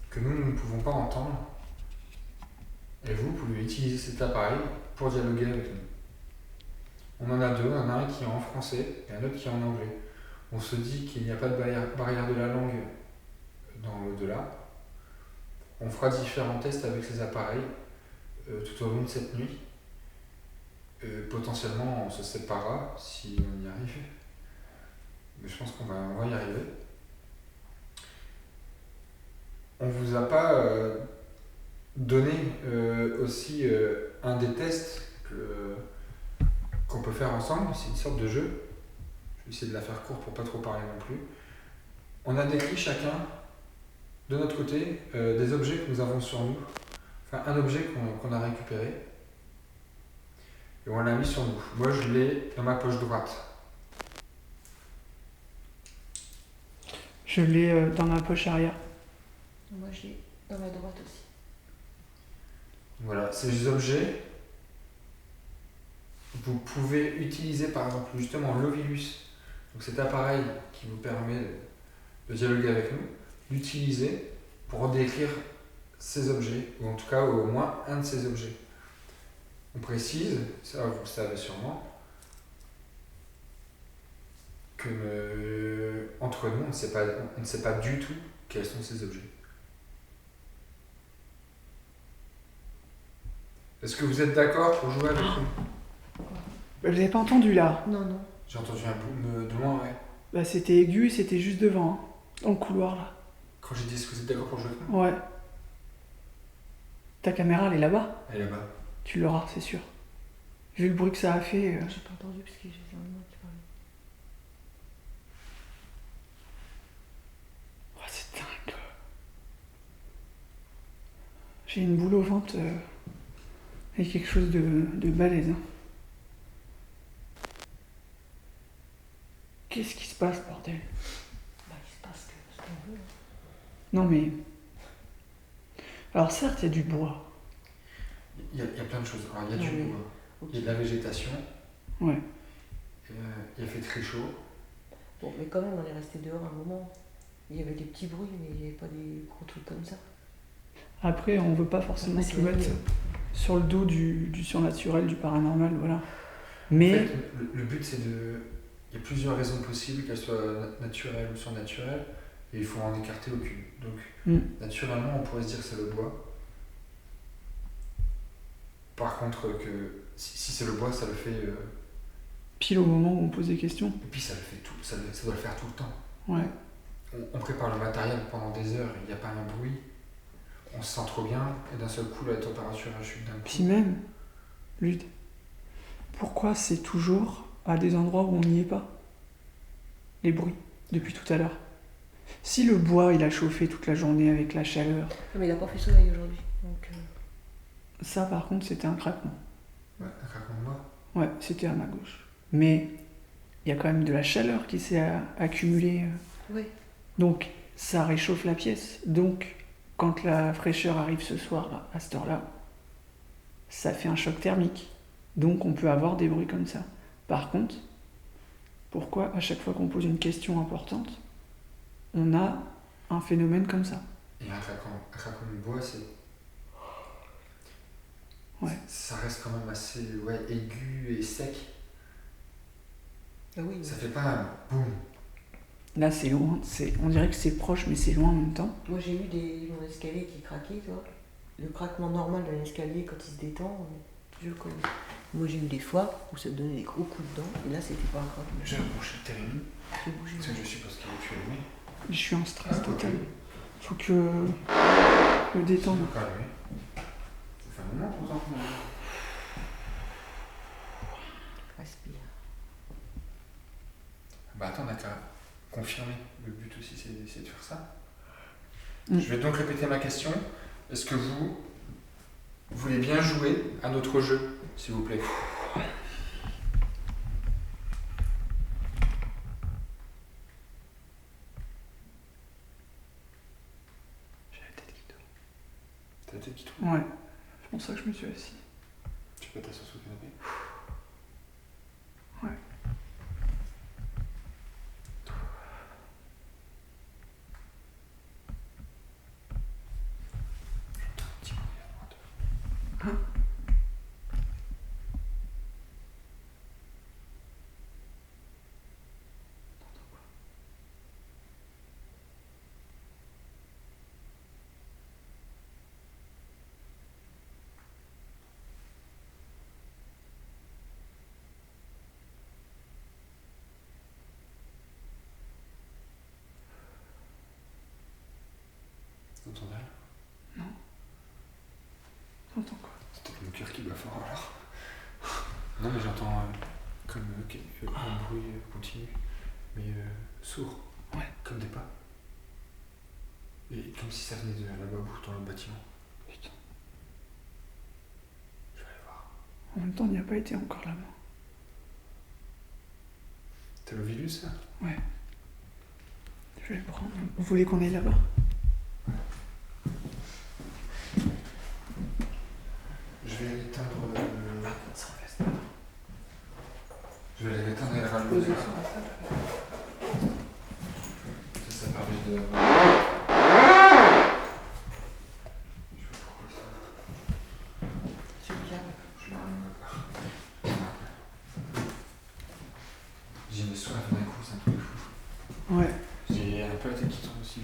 que nous ne pouvons pas entendre. Et vous pouvez utiliser cet appareil pour dialoguer avec nous. On en a deux, on en a un qui est en français et un autre qui est en anglais. On se dit qu'il n'y a pas de barrière de la langue dans l'au-delà. On fera différents tests avec ces appareils tout au long de cette nuit. Potentiellement, on se séparera si on y arrive. Mais je pense qu'on va y arriver. On vous a pas donné aussi un des tests qu'on peut faire ensemble. C'est une sorte de jeu. Je vais essayer de la faire courte pour pas trop parler non plus. On a décrit chacun, de notre côté, des objets que nous avons sur nous. Enfin, un objet qu'on a récupéré. Et on l'a mis sur nous. Moi, je l'ai dans ma poche droite. Je l'ai dans ma poche arrière. Moi j'ai dans la droite aussi. Voilà, ces objets, vous vous pouvez utiliser par exemple justement l'Ovilus, donc cet appareil qui vous permet de dialoguer avec nous, l'utiliser pour décrire ces objets, ou en tout cas au moins un de ces objets. On précise, ça vous le savez sûrement, que entre nous, on ne sait pas du tout quels sont ces objets. Est-ce que vous êtes d'accord pour jouer avec nous? Vous avez pas entendu là? Non. J'ai entendu un boum de loin, ouais. Bah c'était aigu et c'était juste devant, hein, dans le couloir là. Quand j'ai dit est-ce que vous êtes d'accord pour jouer avec nous? Ouais. Ta caméra elle est là-bas? Elle est là-bas. Tu l'auras, c'est sûr. Vu le bruit que ça a fait. J'ai pas entendu parce que j'ai un moment qui parlait. Oh, c'est dingue. J'ai une boule au ventre et quelque chose de balèze. Hein. Qu'est-ce qui se passe, bordel? Bah, il se passe ce qu'on veut. Non mais. Alors certes, il y a du bois. Il y a plein de choses. Alors, il y a du bois, Ok. il y a de la végétation, Ouais. il a fait très chaud. Bon, mais quand même, on est resté dehors un moment. Il y avait des petits bruits, mais il n'y avait pas des gros trucs comme ça. Après, on veut pas forcément Après, se c'est mettre mieux. sur le dos du surnaturel, du paranormal, voilà. En Mais. fait, le but c'est de. Il y a plusieurs raisons possibles, qu'elles soient naturelles ou surnaturelles, et il faut en écarter aucune. Donc, naturellement, on pourrait se dire que c'est le bois. Par contre, que si c'est le bois, ça le fait. Pile au moment où on pose des questions. Et puis ça le fait tout, ça doit le faire tout le temps. Ouais. On prépare le matériel pendant des heures, il n'y a pas un bruit, on se sent trop bien, et d'un seul coup la température elle chute d'un coup. Puis même, Lude, pourquoi c'est toujours à des endroits où on n'y est pas? Les bruits, depuis tout à l'heure. Si le bois il a chauffé toute la journée avec la chaleur, Non, mais il n'a pas fait soleil aujourd'hui. Donc, ça par contre c'était un craquement. Ouais, un craquement de bois. Ouais, c'était à ma gauche. Mais il y a quand même de la chaleur qui s'est accumulée. Oui. Donc ça réchauffe la pièce. Donc quand la fraîcheur arrive ce soir à cette heure-là, ça fait un choc thermique. Donc on peut avoir des bruits comme ça. Par contre, pourquoi à chaque fois qu'on pose une question importante, on a un phénomène comme ça? Et un craquement de bois, c'est. Ouais. Ça reste quand même assez aigu et sec. Ah oui. Ça fait pas un boum. Là c'est loin, on dirait que c'est proche mais c'est loin en même temps. Moi, j'ai eu mon escalier qui craquait, tu vois. Le craquement normal d'un escalier quand il se détend, je le connais. Moi, j'ai eu des fois où ça te donnait des gros coups de dents, et là, c'était pas un craquement. J'ai bouché terrible. J'ai bougé. Parce que je suppose qu'il est allumé. Je suis en stress total. Faut que le détendre. Pas allumé. Ça fait un moment pourtant. Respire. Bah attends, on a qu'à confirmer. Le but aussi, c'est d'essayer de faire ça. Mm. Je vais donc répéter ma question. Est-ce que vous voulez bien jouer à notre jeu, s'il vous plaît? J'ai la tête qui tourne. T'as la tête qui tourne? Ouais, c'est pour ça que je me suis assis. Tu peux t'asseoir sur le canapé? Ouais. J'entends un petit bruit à droite. Hein? T'entends rien? T'entends quoi? C'est peut-être mon cœur qui bat fort alors. Non mais j'entends comme un bruit continu, mais sourd. Ouais. Comme des pas. Et comme si ça venait de là-bas dans le bâtiment. Putain. Je vais aller voir. En même temps, on n'y a pas été encore là-bas. T'as le virus là? Ouais. Je vais le prendre. Vous voulez qu'on aille là-bas? Je vais éteindre le. Ça reste là. Ouais. J'ai un peu la tête qui tourne aussi.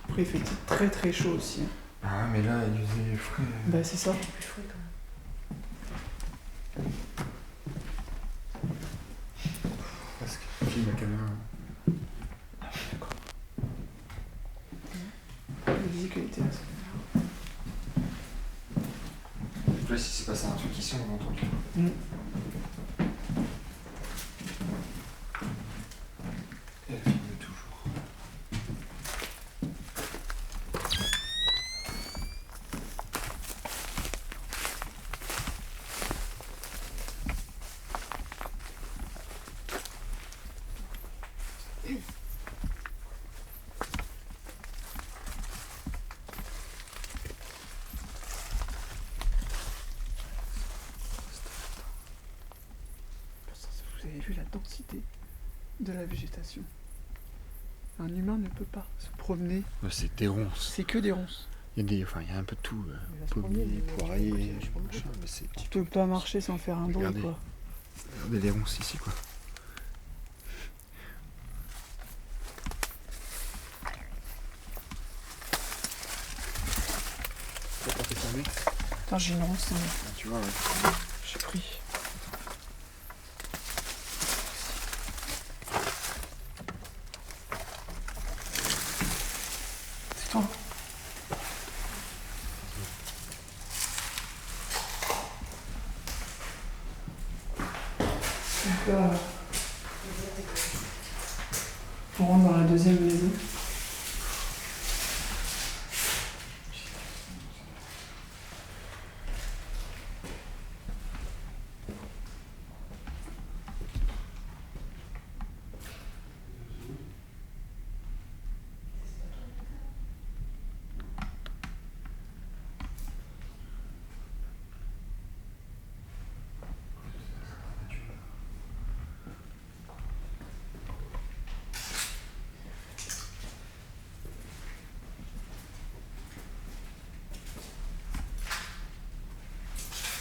Après, il fait très très chaud aussi. Hein. Ah, mais là, il faisait frais. Bah, c'est ça. Plus frais quand même. Parce que j'ai ma caméra. Il disait qu'elle était là. Là, si c'est passé un truc ici, on l'a entendu. Et elle filme toujours. Vous avez vu la densité de la végétation. Un humain ne peut pas se promener. C'est des ronces. C'est que des ronces. Il y a un peu de tout. Il va se promener, Pommiers, mais poiriers, je pense machin, mais c'est... Tu peux pas marcher sans faire un bruit, Regardez. quoi. Regardez les ronces ici, quoi. Pourquoi t'es fermé? Attends, j'ai une ronce, hein. Tu vois, ouais. J'ai pris. C'est toi. Donc là, on rentre dans la deuxième maison.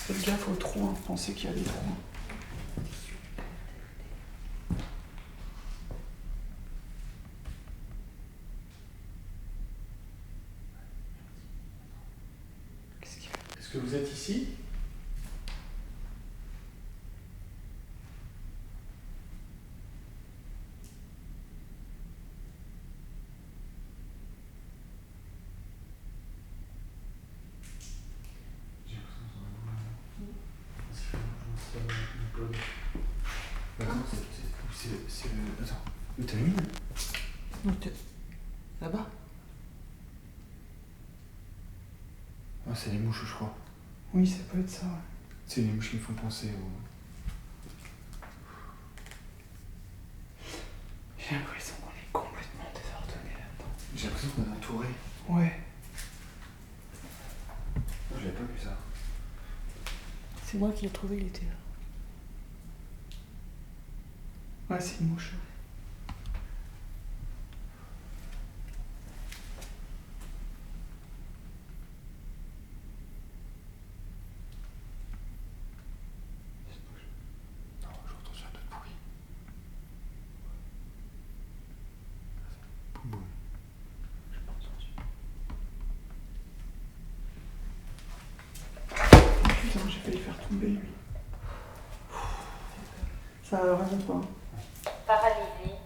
Faites gaffe aux trous, hein. Pensez qu'il y a des trous. Qu'est-ce qu'il y a? Est-ce que vous êtes ici? C'est le... Attends, le termine? Là-bas. Ah, c'est les mouches, je crois. Oui, ça peut être ça, ouais. C'est les mouches qui me font penser au... J'ai l'impression qu'on est complètement désordonné là-dedans. J'ai l'impression qu'on est entouré. Ouais. Moi, j'avais pas vu ça. C'est moi qui l'ai trouvé, il était là. Ouais, c'est une mouche. Non, j'entends un autre bruit. Boum boum. J'ai pas entendu. Putain, j'ai failli faire tomber lui. Ça va vraiment pas. Paralysie.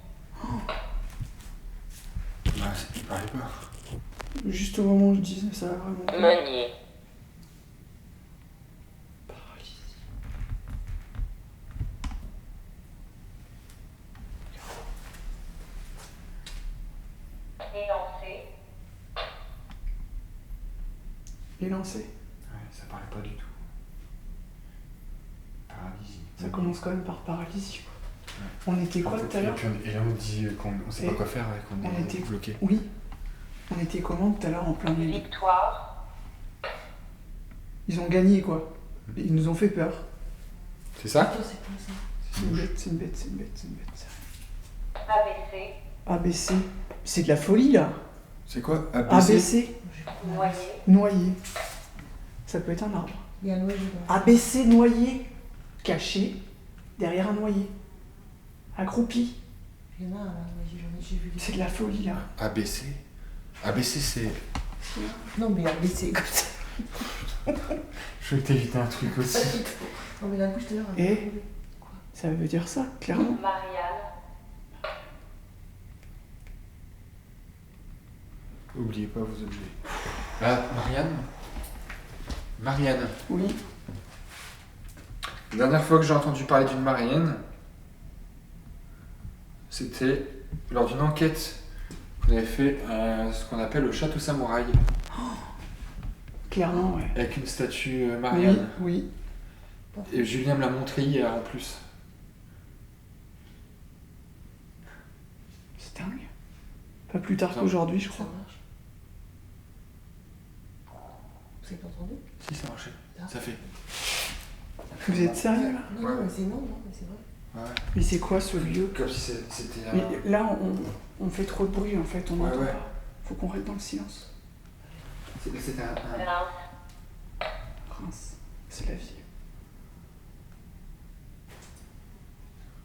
Bah, il parlait pas. Juste au moment où je disais, ça va vraiment pas. Meunier. Paralysie. Élancé. Élancé. Ouais, ça parlait pas du tout. Paralysie. Ça commence quand même par paralysie, quoi. On était quoi tout à l'heure? Et là, on dit qu'on sait pas quoi faire et qu'on on est était- bloqué. Oui. On était comment tout à l'heure en plein milieu? Victoire. Ils ont gagné, quoi. Ils nous ont fait peur. C'est ça? Toi, c'est quoi ça? C'est une bête, c'est une bête, c'est une bête, c'est une bête. ABC. ABC. C'est de la folie, là. C'est quoi? ABC? ABC. Noyer. Noyer. Ça peut être un arbre. Il y a un noyer dedans. ABC noyer. Caché derrière un noyer. Accroupi. Il y en a un là, j'ai vu. C'est de la folie là. ABC. ABC, c'est. Non, mais ABC comme ça. Je vais t'éviter un truc aussi. Non, mais d'un coup, tout à l'heure. Et ça veut dire ça, clairement. Marianne, Oubliez pas vos objets. Ah, Marianne. Oui. La dernière fois que j'ai entendu parler d'une Marianne, c'était lors d'une enquête qu'on avait fait ce qu'on appelle le château samouraï, Clairement, ouais. avec une statue Marianne. Oui, oui. Et Julien me l'a montré hier en plus. C'est dingue. Pas plus tard Non. qu'aujourd'hui, je Ça crois. marche. Vous avez pas entendu? Si, ça marchait. Ah. Ça fait. Vous êtes sérieux là? Non, Ouais. non, mais c'est non, mais c'est vrai. Ouais. Mais c'est quoi ce lieu? Comme si c'était. Mais là, on fait trop de bruit en fait, on Ouais, entend ouais. pas. Faut qu'on reste dans le silence. C'était un. Reims, Reims, c'est la vie.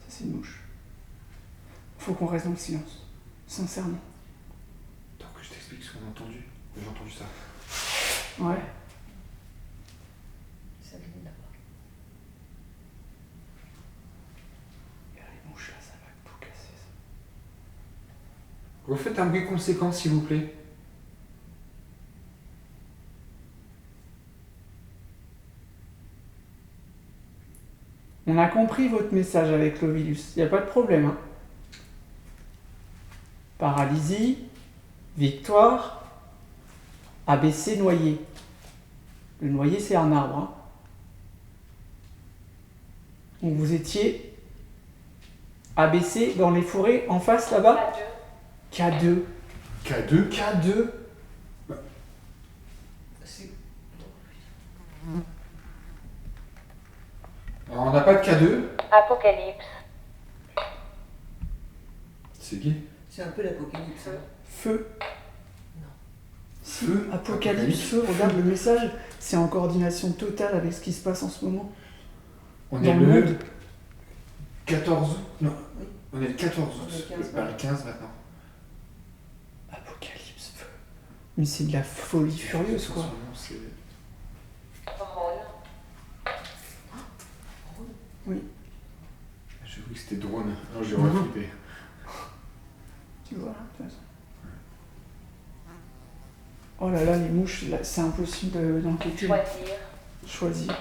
Ça, c'est une mouche. Faut qu'on reste dans le silence. Sincèrement. Tant que je t'explique ce qu'on a entendu. J'ai entendu ça. Ouais. Ça vient là-bas. Et les mouches là, ça va tout casser ça. Vous faites un bruit conséquent, s'il vous plaît. On a compris votre message avec l'Ovilus, y a pas de problème. Hein. Paralysie, victoire, ABC noyer. Le noyer c'est un arbre. Hein. Donc vous étiez ABC dans les forêts en face là-bas K2, K2. K2. K2. C'est... Alors, on n'a pas de K2. Apocalypse, C'est qui? C'est un peu l'apocalypse. hein. Feu. Non. Si, Feu. Apocalypse, feu, regarde le message, c'est en coordination totale avec ce qui se passe en ce moment. On Dans est le le monde. 14 août. Non, Oui. on est le 14 On est le août. 15, Bah, le 15 maintenant. Apocalypse, feu. Mais c'est de la folie furieuse quoi. Son nom, c'est- Rhône, Oui, J'ai cru que c'était drone. Non, j'ai reflippé. tu vois, de toute façon. Oh là là, les mouches, là, c'est impossible d'enquêter. choisir, Choisir.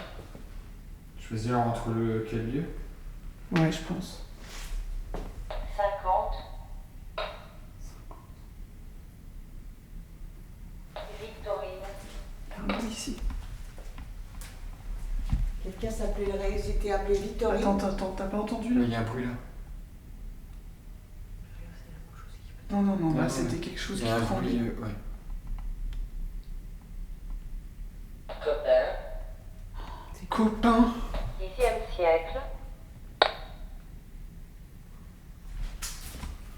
Choisir entre le quel lieu? Ouais, je pense. 50, Victorine, Clairement ici. Quelqu'un s'était appelé Victorine. Attends, t'as pas entendu Il là? y a un bruit là. Non, là Ouais, c'était ouais. quelque chose Il qui y a un tremblait. bruit, ouais. Copain, Copain. 10e siècle,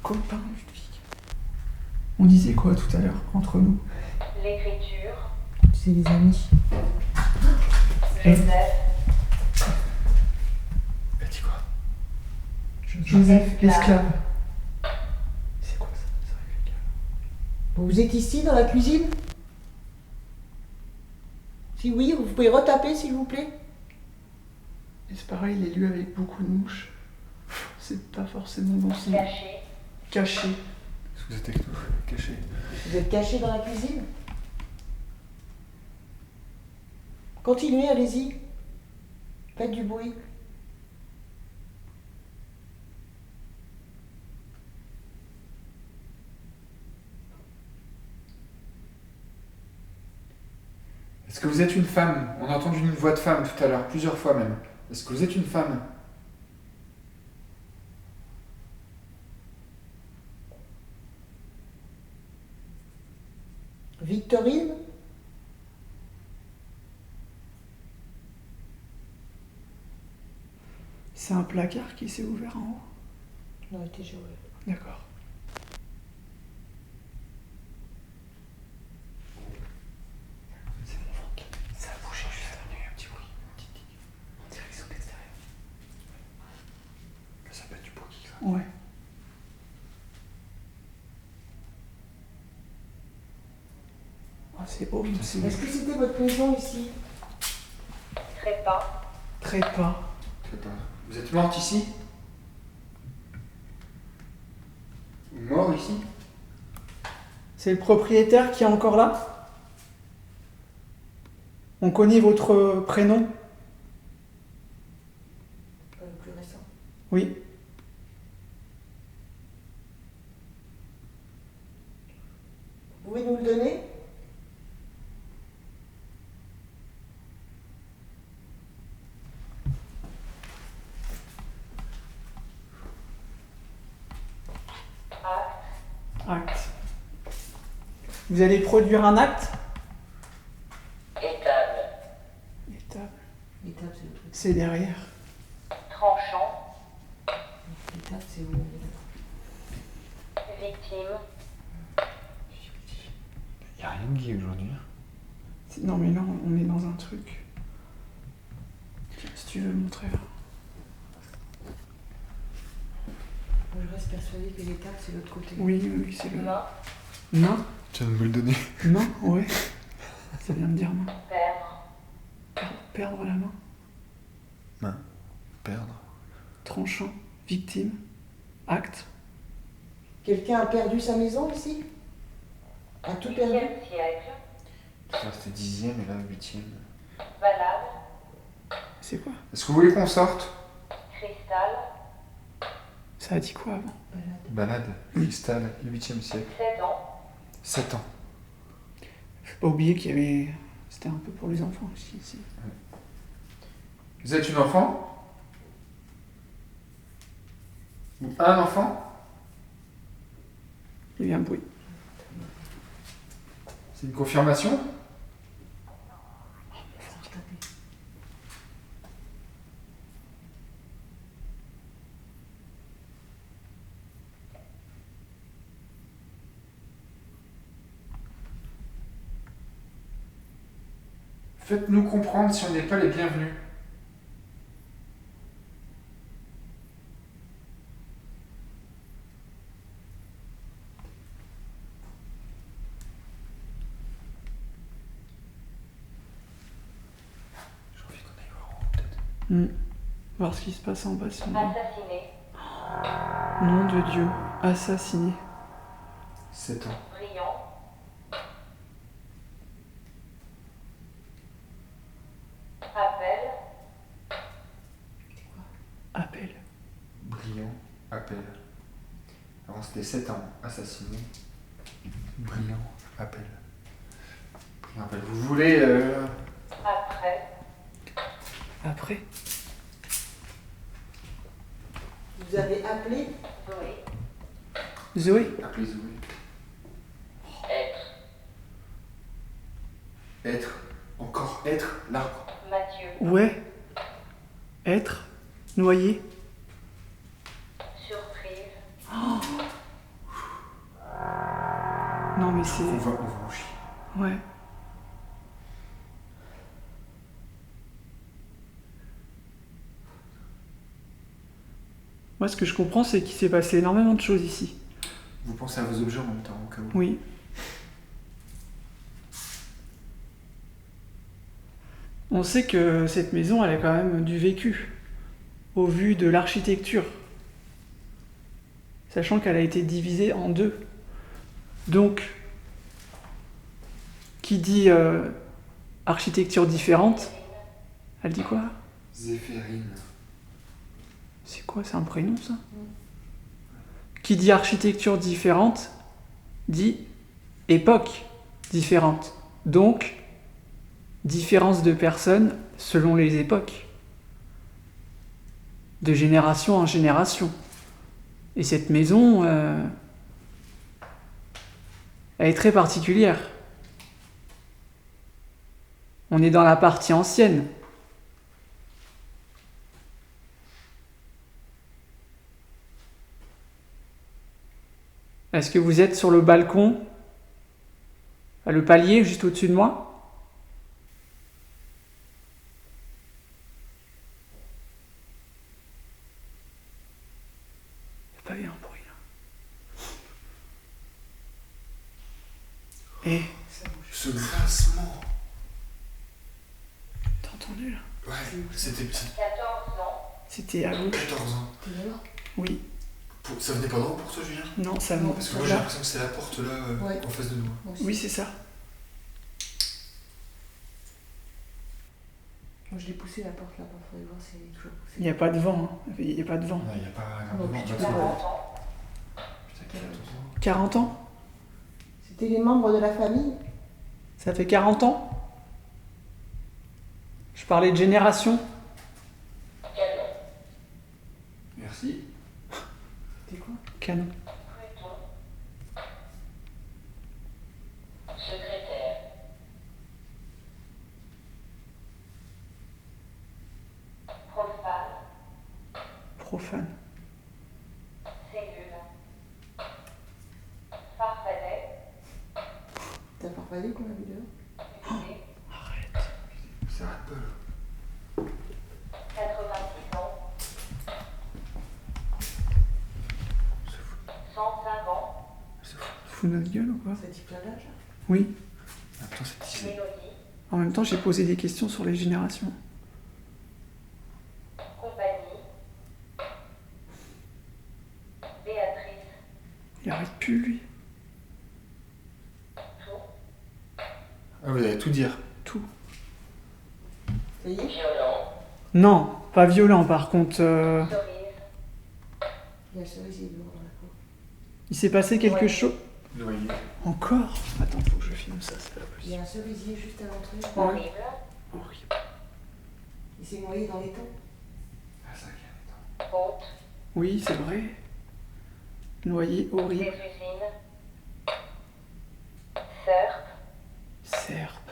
Copain, Ludwig. On disait quoi tout à l'heure, entre nous? l'écriture, C'est les amis. Joseph, Elle dit quoi? Joseph, esclave. C'est quoi ça? Ça arrive, les gars. Vous êtes ici dans la cuisine? Si oui, vous pouvez retaper s'il vous plaît. Et c'est pareil, les lieux avec beaucoup de mouches, c'est pas forcément bon signe. caché, Caché. Est-ce que vous êtes avec nous? Caché. Vous êtes caché dans la cuisine? Continuez, allez-y. Faites du bruit. Est-ce que vous êtes une femme? On a entendu une voix de femme tout à l'heure, plusieurs fois même. Est-ce que vous êtes une femme? Victorine? C'est un placard qui s'est ouvert en haut. Non, était joué. D'accord. C'est mon ventre. Ça a bougé juste avant. Il y a eu un petit bruit. Une petite tique. On dirait qu'ils sont extérieurs. Ça peut être du bruit. Ça. Ouais. C'est horrible. C'est Est-ce que c'était votre maison ici? Trépas. trépas. Vous êtes morte ici? Mort ici? C'est le propriétaire qui est encore là? On connaît votre prénom? Le plus récent. Oui. Vous pouvez nous le donner? Acte. Vous allez produire un acte? Étable. Étape. L'étape, c'est le truc. C'est derrière. Tranchant. L'étape, c'est où? Victime. Il n'y a rien de gay aujourd'hui. Non mais là on est dans un truc. Si tu veux montrer là. Moi, je reste persuadée que l'étape, c'est l'autre côté. Oui, c'est le. Main. Main? Tu viens de me le donner. Main? Ouais. Ça vient de dire main. Perdre. Perdre la main. Main. Perdre. Tranchant. Victime. Acte. Quelqu'un a perdu sa maison ici? A tout perdu? 10e siècle. Ça c'était 10e et là 8e. Balade. C'est quoi? Est-ce que vous voulez qu'on sorte? Cristal. Ça a dit quoi avant? Balade. Cristal. 8e siècle. 7 ans. 7 ans. Faut pas oublier qu'il y avait. C'était un peu pour les enfants aussi ici. Vous êtes une enfant? Ou un enfant? Il y a eu un bruit. C'est une confirmation? Faites-nous comprendre si on n'est pas les bienvenus. J'ai envie qu'on aille voir en haut, peut-être. Voir ce qui se passe en bas si on va. Assassiné. Nom de Dieu. Assassiné. 7 ans. Brillant. Appel. Appel. Brillant. Appel. Avant c'était 7 ans. Assassiné. Brillant. Appel. Brillant. Appel. Vous voulez... Après. Après. Vous avez appelé? Zoé. Zoé. Appelez Zoé. Être. Être. Encore être. L'arbre. Mathieu. Ouais. Être. Noyé. Surprise. Non mais c'est. On va en chier. Ouais. Moi ce que je comprends c'est qu'il s'est passé énormément de choses ici. Vous pensez à vos objets en même temps, au cas où. Oui. On sait que cette maison, elle a quand même du vécu, au vu de l'architecture. Sachant qu'elle a été divisée en deux. Donc, qui dit architecture différente, elle dit quoi? Zéphérine. C'est quoi, c'est un prénom ça? Qui dit architecture différente, dit époque différente. Donc, différence de personnes selon les époques. De génération en génération. Et cette maison, elle est très particulière. On est dans la partie ancienne. Est-ce que vous êtes sur le balcon, le palier juste au-dessus de moi? Il n'y a pas eu un bruit là. Et Ce Ce grincement. T'as entendu là? Ouais, c'était 14 ans. C'était à gauche. 14 ans. Oui. Ça venait pas d'en haut pour toi, Julien? Non, ça Non. Parce que moi j'ai l'impression que c'est la porte là, Ouais. en face de nous. Oui, c'est ça. Moi, je l'ai poussé la porte là-bas, il faudrait voir si elle est toujours poussée. Il n'y a pas de vent. Hein. Il n'y a pas de vent. Non, il n'y a pas un Non, moment. puis tu Là, peux c'est pas. bon. 40 ans. Putain, 14 ans. 40 ans? C'était les membres de la famille. Ça fait 40 ans? Je parlais de génération. Canon. Merci. C'était quoi? Canon. Pluton. Secrétaire. Profane. Profane. Cellule. Farfadet. T'as farfadé quoi la vidéo? Fusée. Ça arrête pas là. 86 ans. 105 ans. Fous notre gueule ou quoi? Ça dit plein d'âge. Oui. Attends, c'est teasé. Mélodie. En même temps, j'ai posé des questions sur les générations. Compagnie. Béatrice. Il arrête plus, lui. Tout. Ah, vous allez tout dire. Tout. Ça y est? Violent. Non, pas violent par contre. Cerise. Il y a le cerisier dehors dans la cour. Il s'est passé quelque Ouais. chose. Noyer. Encore? Attends, faut que je filme ça, c'est pas Il y a possible. un cerisier juste à l'entrée. Horrible. Horrible. Il s'est noyé dans les temps. Ah, ça qui est Haute. Oui, c'est vrai. Noyé Des horrible. usines. Serpe. Serpe.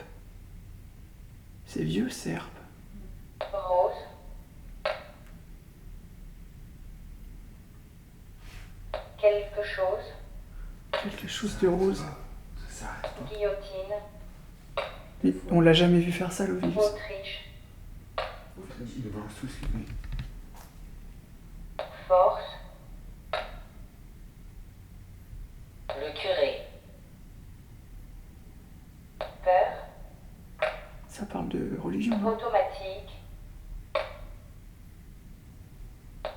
C'est vieux, serpe. Rose. Quelque chose. Quelque chose de rose. Ça s'arrête pas. Guillotine. Mais on l'a jamais vu faire ça, Lovis. Autriche. Il balance tout ce qu'il met. Force. Le curé. Peur. Ça parle de religion, hein. Automatique.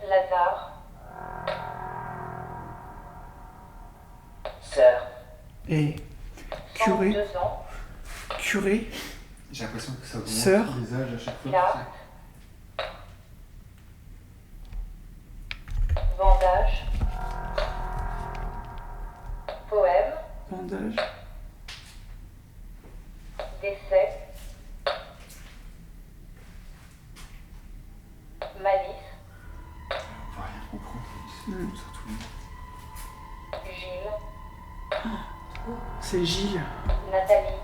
Lazare. Sœur. Et curé, 102 ans. curé, J'ai l'impression que ça augmente Sœur. les âges à chaque fois. Carte. Bandage. Poème. bandage, Décès. Malice. On va rien comprendre. C'est comme ça tout le monde. Gilles. c'est Gilles. Nathalie.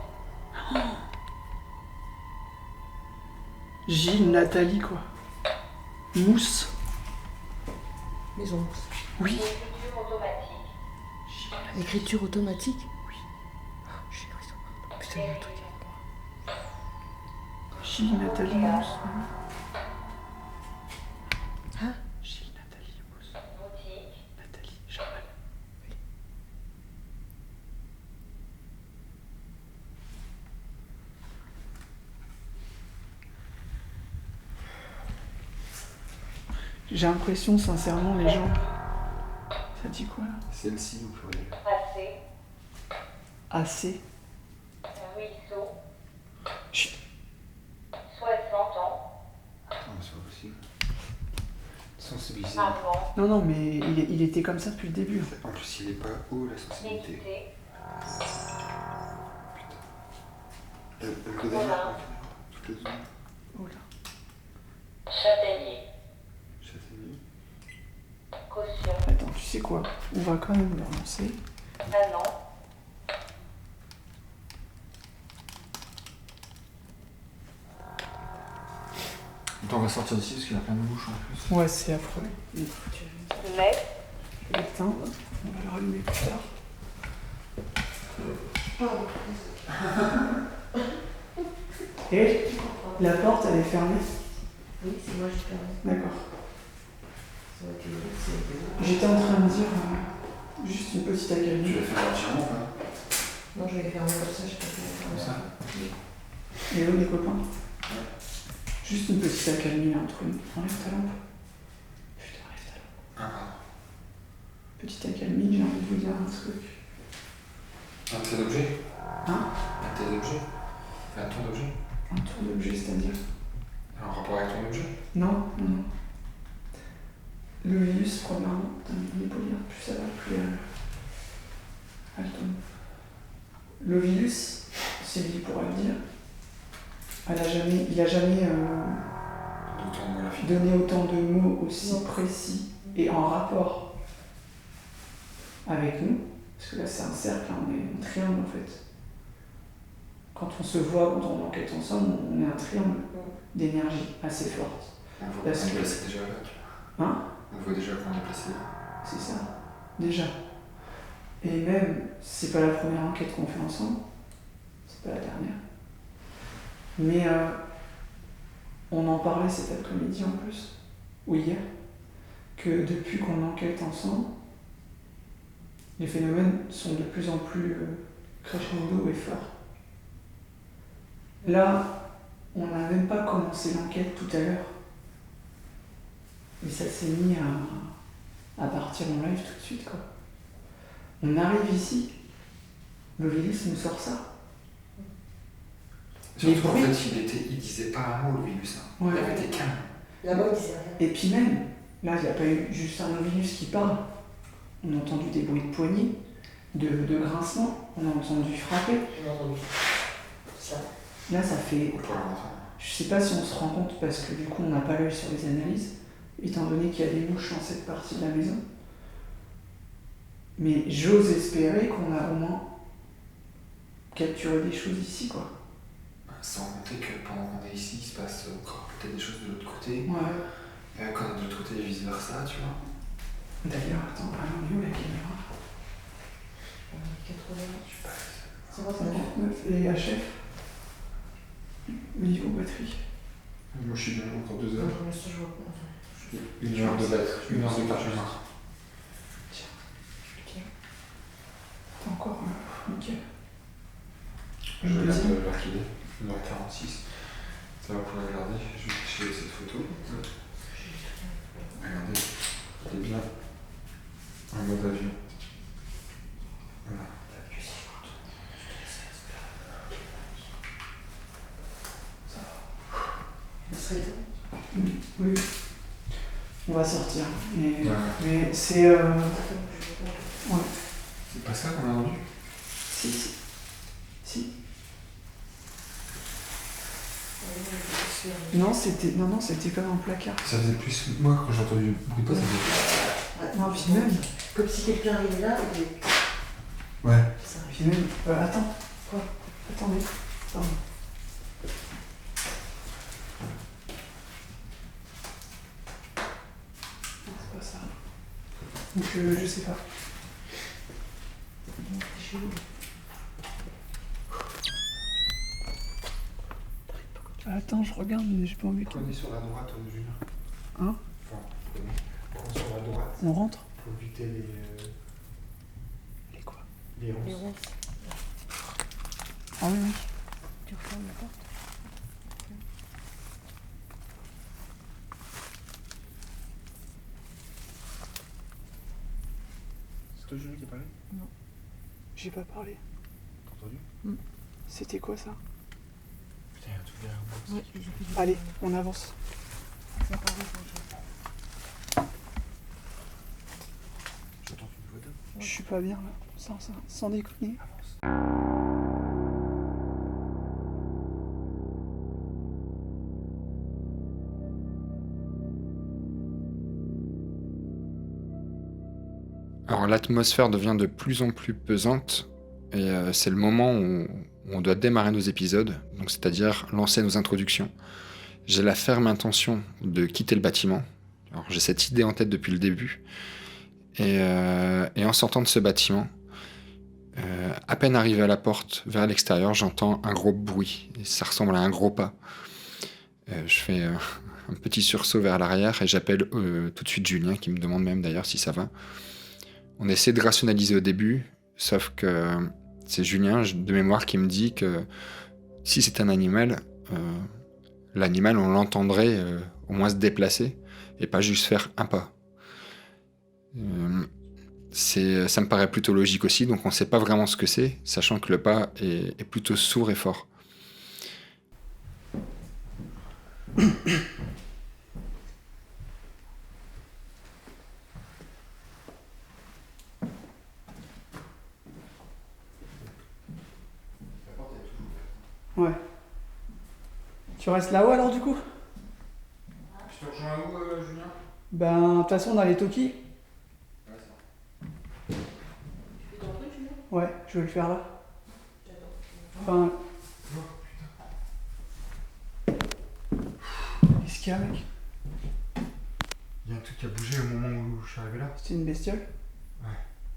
Gilles, Nathalie, quoi. Mousse. Maison mousse. Oui. Écriture automatique. Écriture automatique? Oui. J'ai cru ça. Putain, il y a un truc. Gilles, Nathalie, Mousse. Hein? Gilles, Nathalie, Mousse. Boutique. Nathalie, Charles. J'ai l'impression, sincèrement, les gens. Ça dit quoi là? Celle-ci au pluriel. Passé. Assez. Ruisseau. Chut. 60 ans. Non, mais c'est pas possible. Sensibiliser. Avant. Non, non, mais il était comme ça depuis le début. En plus, il est pas haut la sensibilité. Équité. Elle regarde Voilà. la caméra. Toutes les zones. Oh là. Châtaignier. Châtaignier. Caution. Attends, tu sais quoi? On va quand même le relancer. Un an. Attends, on va sortir d'ici parce qu'il y a plein de bouches en plus. Ouais, c'est affreux. Mai. Je vais l'éteindre. On va le rallumer plus tard. Et la porte, elle est fermée. Oui, c'est moi, j'ai perdu. D'accord. Ça aurait été mieux si elle était là. J'étais en train de dire juste une petite Tu agrément. l'as fait entièrement ou pas? Non, je vais fermer comme ça, je peux faire Comme ça. Et eux, les copains? Juste une petite accalmie là entre nous. Enlève ta lampe. Putain, enlève ta lampe. Ah, pardon. Petite accalmie, j'ai envie de vous dire un truc. Un de tes objets? Hein? Un de tes objets? Fais un tour d'objet? Un tour d'objet, c'est-à-dire? En rapport avec ton objet? Non, non, non. Le virus, premièrement, putain, il est beau lire, plus ça va, plus elle tombe. Le virus, Sylvie pourra le dire, il a jamais D'autant de mots la fille. donné autant de mots aussi Non. précis et en rapport avec nous. Parce que là, c'est un cercle, hein, on est un triangle en fait. Quand on se voit, quand on enquête ensemble, on est un triangle d'énergie assez forte. On voit Parce qu'on est que- placé déjà avec. Hein? On voit déjà qu'on est placé. C'est ça, déjà. Et même, c'est pas la première enquête qu'on fait ensemble, c'est pas la dernière. Mais on en parlait cet après-midi en plus, ou hier, que depuis qu'on enquête ensemble, les phénomènes sont de plus en plus crescendo et forts. Là, on n'a même pas commencé l'enquête tout à l'heure. Et ça s'est mis à partir en live tout de suite, quoi. On arrive ici, le virus nous sort ça. Surtout Les en bruits. fait, il disait pas un mot, le virus. Hein. Ouais. Il avait été calme. Là-bas, il disait rien. Et puis même, là, il n'y a pas eu juste un virus qui parle. On a entendu des bruits de poignées, de grincements, on a entendu frapper. J'ai entendu. Ça. Là, ça fait... On pourrait l'entendre. Je sais pas si on se rend compte parce que du coup, on n'a pas l'œil sur les analyses, étant donné qu'il y a des mouches dans cette partie de la maison. Mais j'ose espérer qu'on a au moins capturé des choses ici, quoi. Sans compter que pendant qu'on est ici, il se passe encore peut-être des choses de l'autre côté. Ouais. Et quand on est de l'autre côté, vice versa, tu vois. D'ailleurs, attends, elle est où la caméra? 80. Je sais pas. C'est bon, 59 et HF. Au niveau batterie. Moi, je suis bien, encore 2 Non, heures. pour l'instant, je vois pas. 1 heure de batterie. 1 heure de chargement. T'as encore nickel. Je regarde l'heure qu'il est. 1h46. Ça va pour regarder. Je vais chercher cette photo. Regardez. Elle est bien en mode avion. Voilà. Ça serait bon. Oui. On va sortir. Mais, Ouais. mais c'est... Ouais. C'est pas ça qu'on a entendu? Si. Non, c'était comme un placard. Ça faisait plus. Moi, quand j'ai entendu le bruit de pas, ça faisait. Non, puis même... Comme si quelqu'un arrivait là et Ouais. ça Puis arrivait. même... attends. Quoi? Attendez. Pardon. Non, c'est pas ça. Donc, je sais pas. C'est chelou. Attends, je regarde, mais j'ai pas envie que... Prenez sur la droite, Julien. Hein? Enfin, prenez sur la droite On rentre? pour éviter Les quoi? les Les ronces. ronces. Ah oui, oui. Tu refermes la porte? C'est toi, Julien, qui a parlé? J'ai pas parlé. T'as entendu? C'était quoi ça? Putain, il y a un truc derrière moi. Oui, j'ai fait du Allez, on avance. Ça part vite, en fait. J'entends une voix d'homme. Je suis pas bien là, sans déconner. Avance. Alors l'atmosphère devient de plus en plus pesante et c'est le moment où on doit démarrer nos épisodes, donc c'est-à-dire lancer nos introductions. J'ai la ferme intention de quitter le bâtiment. Alors j'ai cette idée en tête depuis le début. Et en sortant de ce bâtiment, à peine arrivé à la porte vers l'extérieur, j'entends un gros bruit. Et ça ressemble à un gros pas. Je fais un petit sursaut vers l'arrière et j'appelle tout de suite Julien, qui me demande même d'ailleurs si ça va. On essaie de rationaliser au début, sauf que C'est Julien, de mémoire, qui me dit que si c'est un animal, l'animal, on l'entendrait au moins se déplacer et pas juste faire un pas. Ça me paraît plutôt logique aussi, donc on ne sait pas vraiment ce que c'est, sachant que le pas est plutôt sourd et fort. Ouais. Tu restes là-haut alors du coup? Je te rejoins où, Julien? Ben, de toute façon, on a les Toki. Ouais, je vais le faire là. Enfin. Qu'est-ce qu'il y a, mec? Il y a un truc qui a bougé au moment où je suis arrivé là. C'est une bestiole?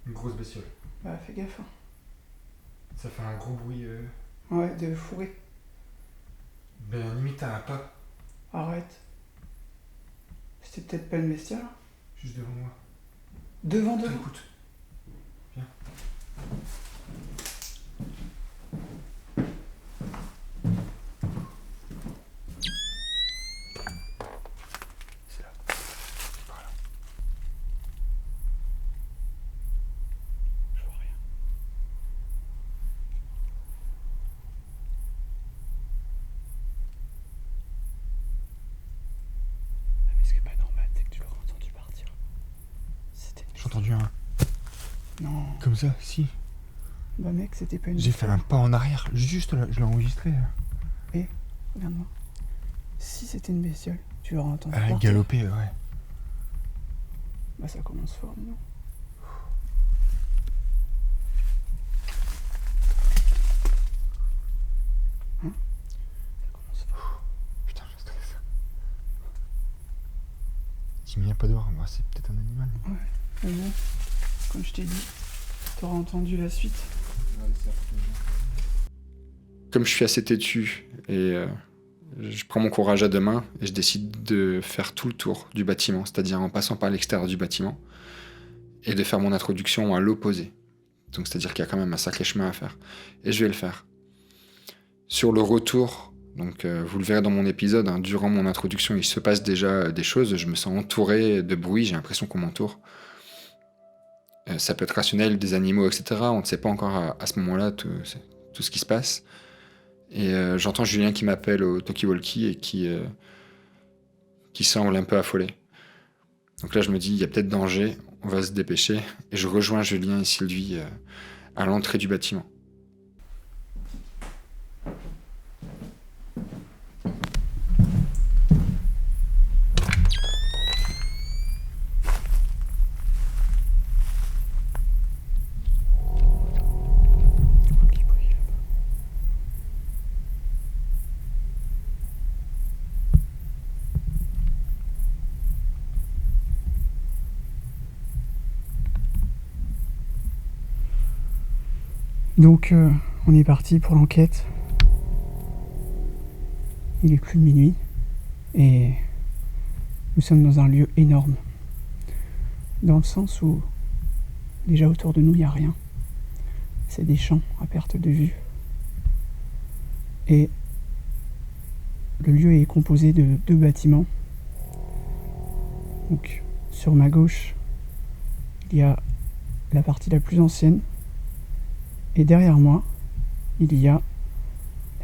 Une grosse bestiole. Bah, fais gaffe. Hein. Ça fait un gros bruit. Ouais, de fourré. Ben, limite à un pas, Arrête. C'était peut-être pas une bestiole? Hein. juste devant moi. Devant. Écoute. Viens. C'est là. Voilà. Je vois rien. Mais ce qui est pas normal, c'est que tu l'aurais entendu partir. C'était une J'ai entendu un. Non. Comme ça, si. Bah mec, c'était pas une J'ai fait un pas en arrière, juste là, je l'ai enregistré. Regarde-moi. Si c'était une bestiole, tu l'aurais entendu Elle a partir. galopé, ouais. Bah ça commence fort, non? Hein? Ça commence fort. Putain, je stresse. S'il n'y a pas dehors, bah, c'est peut-être un animal. Mais bon, comme je t'ai dit, t'auras entendu la suite. Comme je suis assez têtu et je prends mon courage à deux mains et je décide de faire tout le tour du bâtiment, c'est-à-dire en passant par l'extérieur du bâtiment et de faire mon introduction à l'opposé. Donc c'est-à-dire qu'il y a quand même un sacré chemin à faire. Et je vais le faire. Sur le retour, donc vous le verrez dans mon épisode, hein, durant mon introduction, il se passe déjà des choses. Je me sens entouré de bruit, j'ai l'impression qu'on m'entoure. Ça peut être rationnel, des animaux, etc. On ne sait pas encore à ce moment-là tout ce qui se passe. Et j'entends Julien qui m'appelle au talkie-walkie et qui semble un peu affolé. Donc là, je me dis, il y a peut-être danger, on va se dépêcher. Et je rejoins Julien et Sylvie à l'entrée du bâtiment. Donc, on est parti pour l'enquête. Il est plus de minuit et nous sommes dans un lieu énorme. Dans le sens où, déjà autour de nous, il n'y a rien. C'est des champs à perte de vue. Et le lieu est composé de 2 bâtiments. Donc, sur ma gauche, il y a la partie la plus ancienne. Et derrière moi, il y a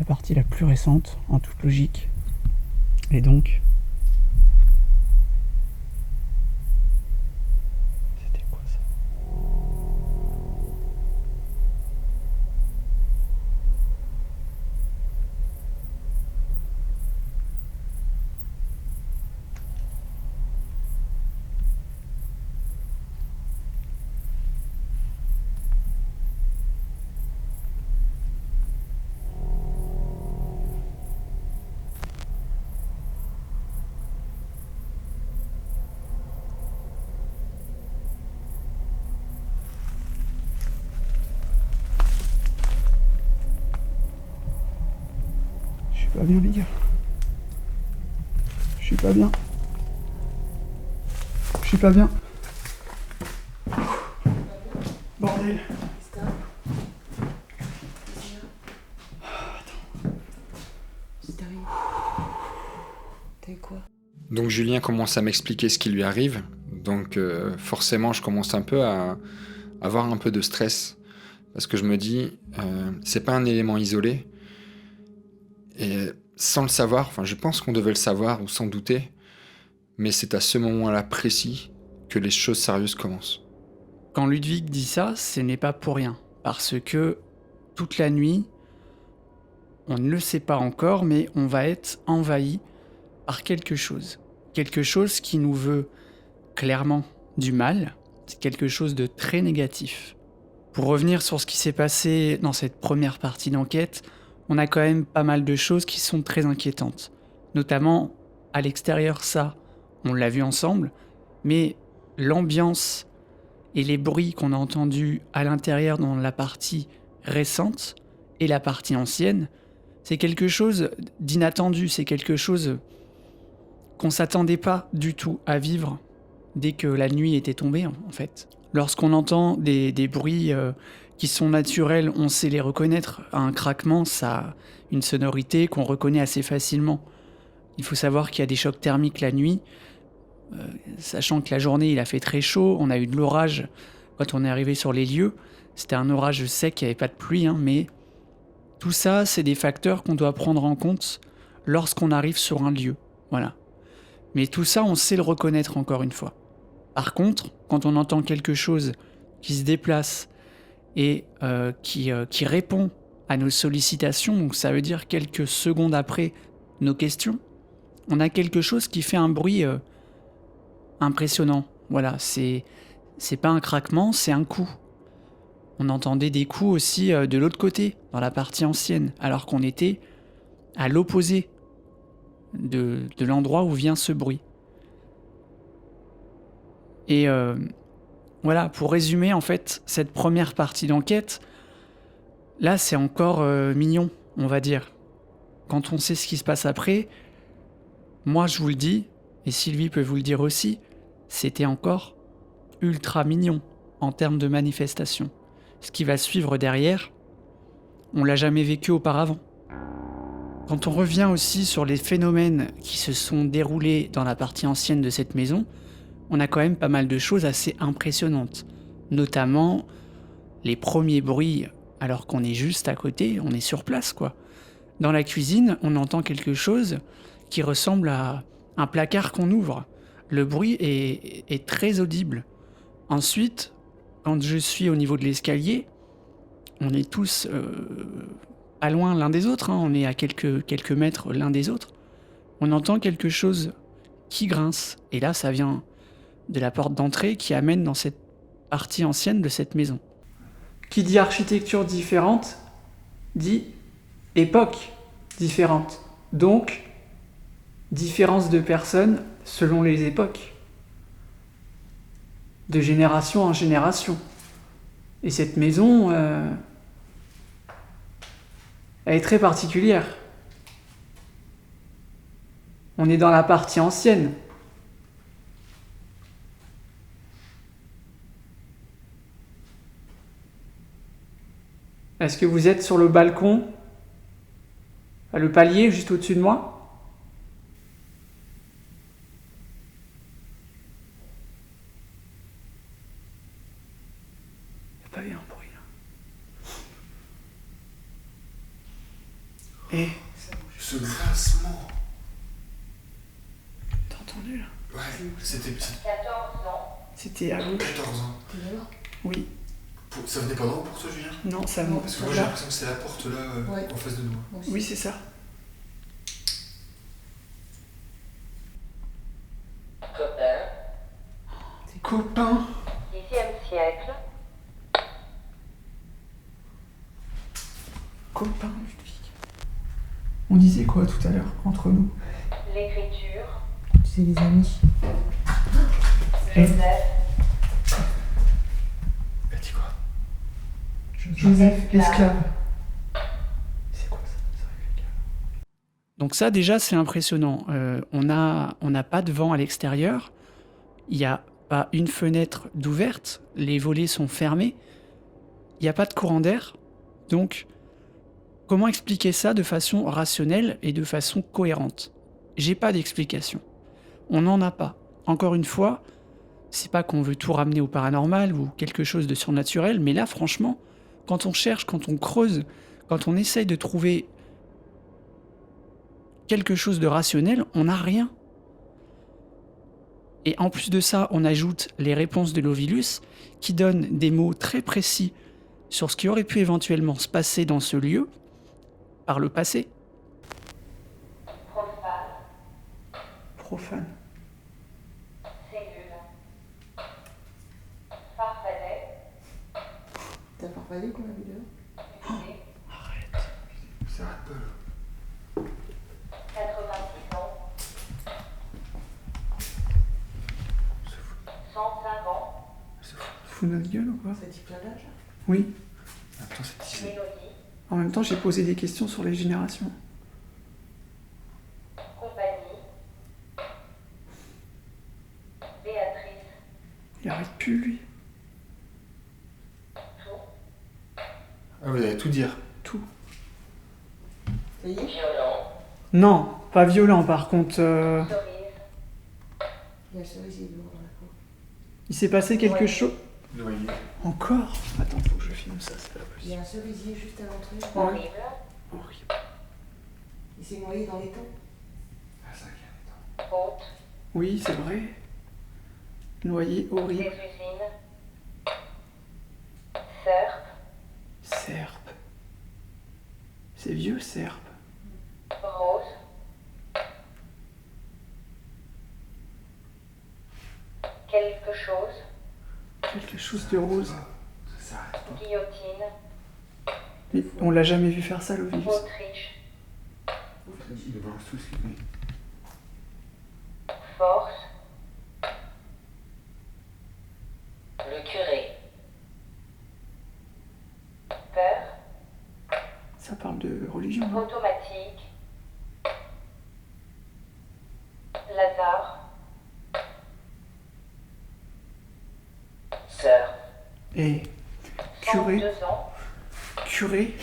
la partie la plus récente, en toute logique. Et donc... C'était quoi ça? Pas bien les gars. Je suis pas bien. Je suis pas bien. Si t'arrives. T'as eu quoi? Donc Julien commence à m'expliquer ce qui lui arrive. Donc forcément, je commence un peu à avoir un peu de stress. Parce que je me dis, c'est pas un élément isolé. Et sans le savoir, enfin je pense qu'on devait le savoir ou s'en douter. Mais c'est à ce moment-là précis que les choses sérieuses commencent. Quand Ludwig dit ça, ce n'est pas pour rien. Parce que toute la nuit, on ne le sait pas encore, mais on va être envahi par quelque chose. Quelque chose qui nous veut clairement du mal. C'est quelque chose de très négatif. Pour revenir sur ce qui s'est passé dans cette première partie d'enquête, on a quand même pas mal de choses qui sont très inquiétantes. Notamment, à l'extérieur, ça, on l'a vu ensemble, mais l'ambiance et les bruits qu'on a entendus à l'intérieur dans la partie récente et la partie ancienne, c'est quelque chose d'inattendu, c'est quelque chose qu'on s'attendait pas du tout à vivre dès que la nuit était tombée, en fait. Lorsqu'on entend des bruits qui sont naturels, on sait les reconnaître. Un craquement, ça a une sonorité qu'on reconnaît assez facilement. Il faut savoir qu'il y a des chocs thermiques la nuit, sachant que la journée, il a fait très chaud, on a eu de l'orage quand on est arrivé sur les lieux. C'était un orage sec, il n'y avait pas de pluie, mais tout ça, c'est des facteurs qu'on doit prendre en compte lorsqu'on arrive sur un lieu. Voilà. Mais tout ça, on sait le reconnaître encore une fois. Par contre, quand on entend quelque chose qui se déplace et qui répond à nos sollicitations, donc ça veut dire quelques secondes après nos questions, on a quelque chose qui fait un bruit impressionnant. Voilà, c'est pas un craquement, c'est un coup. On entendait des coups aussi de l'autre côté, dans la partie ancienne, alors qu'on était à l'opposé de l'endroit où vient ce bruit. Et voilà, pour résumer en fait cette première partie d'enquête, là c'est encore mignon, on va dire. Quand on sait ce qui se passe après, moi je vous le dis, et Sylvie peut vous le dire aussi, c'était encore ultra mignon en termes de manifestation. Ce qui va suivre derrière, on l'a jamais vécu auparavant. Quand on revient aussi sur les phénomènes qui se sont déroulés dans la partie ancienne de cette maison, on a quand même pas mal de choses assez impressionnantes. Notamment les premiers bruits, alors qu'on est juste à côté, on est sur place quoi. Dans la cuisine, on entend quelque chose qui ressemble à un placard qu'on ouvre. Le bruit est très audible. Ensuite, quand je suis au niveau de l'escalier, on est tous pas loin l'un des autres, hein, on est à quelques mètres l'un des autres. On entend quelque chose qui grince. Et là, ça vient de la porte d'entrée qui amène dans cette partie ancienne de cette maison. Qui dit architecture différente, dit époque différente. Donc, différence de personnes selon les époques. De génération en génération. Et cette maison, elle est très particulière. On est dans la partie ancienne. Est-ce que vous êtes sur le balcon, le palier juste au-dessus de moi ? Il n'y a pas eu un bruit là. Et Ce grincement. t'as entendu là ? Ouais, c'était 14 ans. C'était à vous ? 14 ans. Oui. Ça venait pas d'en haut pour toi, Julien? Non, ça va. Parce que moi j'ai l'impression que c'est la porte là, Ouais. en face de nous. Oui, c'est ça. Copain. Copain. 6e siècle. Copain, Ludwig. On disait quoi tout à l'heure entre nous ? L'écriture. C'est les amis. Joseph. Elle dit quoi? Joseph, l'esclave. C'est quoi ça? Donc ça déjà c'est impressionnant. On n'a pas de vent à l'extérieur. Il n'y a pas une fenêtre d'ouverte. Les volets sont fermés. Il n'y a pas de courant d'air. Donc Comment expliquer ça de façon rationnelle et de façon cohérente? J'ai pas d'explication. On n'en a pas. Encore une fois, c'est pas qu'on veut tout ramener au paranormal ou quelque chose de surnaturel, mais là, franchement, quand on cherche, quand on creuse, quand on essaye de trouver quelque chose de rationnel, on n'a rien. Et en plus de ça, on ajoute les réponses de l'Ovilus qui donnent des mots très précis sur ce qui aurait pu éventuellement se passer dans ce lieu par le passé. Profane. Profane. Cellule. Farfadet. T'as farfadé qu'on a vu là? Musée. Ça arrête pas là. 86 ans. 105 ans. Fous notre gueule ou quoi? Ça dit plein d'âge. Oui. Attends, c'est 10. Mélodie. En même temps, j'ai posé des questions sur les générations. Compagnie. Béatrice. Il arrête plus, lui. Tout. Ah, vous allez tout dire. Tout. Ça y est? Violent. Non, pas violent par contre. Cerise. Il y a le cerisier dehors dans la cour. Il s'est passé quelque Ouais. chose. Noyer. Encore? Attends, faut que je filme ça, c'est pas Il y possible. a un cerisier juste à l'entrée. Horrible. Horrible. Il s'est noyé dans les temps. Ah, ça qui est Haute. Oui, c'est vrai. Noyé Des horrible. usines. Serpe. Serpe. C'est vieux, serpe. Rose. Quelque chose. Quelque chose de rose. Ça arrête pas. Guillotine. Mais on l'a jamais vu faire ça, l'Ovilus. Autriche. Il balance tout ce qu'il connaît. Force. Le curé. Peur. Ça parle de religion, hein. Automatique. Lazare. Sœur. Et curé, 102 ans. curé,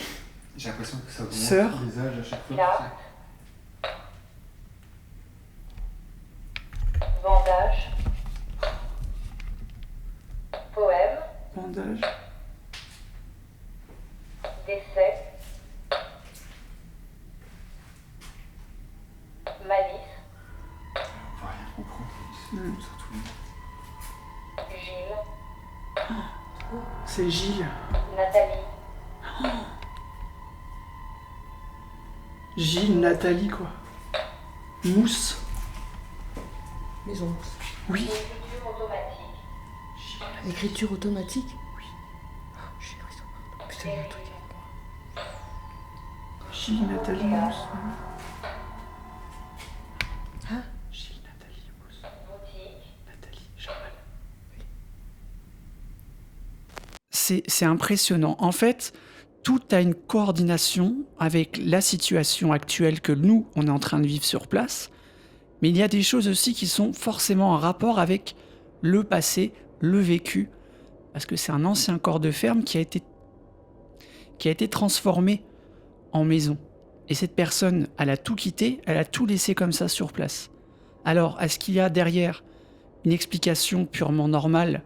J'ai l'impression que ça augmente Sœur. les âges à chaque fois. Carte. Bandage. Poème. bandage, Décès. Malice. On va rien comprendre. Hmm. Surtout. Gilles. c'est Gilles. Nathalie. Gilles, Nathalie, quoi. Mousse. Maison mousse. Oui. Écriture automatique. Écriture automatique? Oui. J'ai raison. Putain, il y a un truc. Gilles, Nathalie, Mousse. Hein? Gilles, Nathalie, Mousse. Boutique. Nathalie, Jamal. C'est impressionnant. En fait, tout a une coordination avec la situation actuelle que nous, on est en train de vivre sur place. Mais il y a des choses aussi qui sont forcément en rapport avec le passé, le vécu. Parce que c'est un ancien corps de ferme qui a été transformé en maison. Et cette personne, elle a tout quitté, elle a tout laissé comme ça sur place. Alors, est-ce qu'il y a derrière une explication purement normale,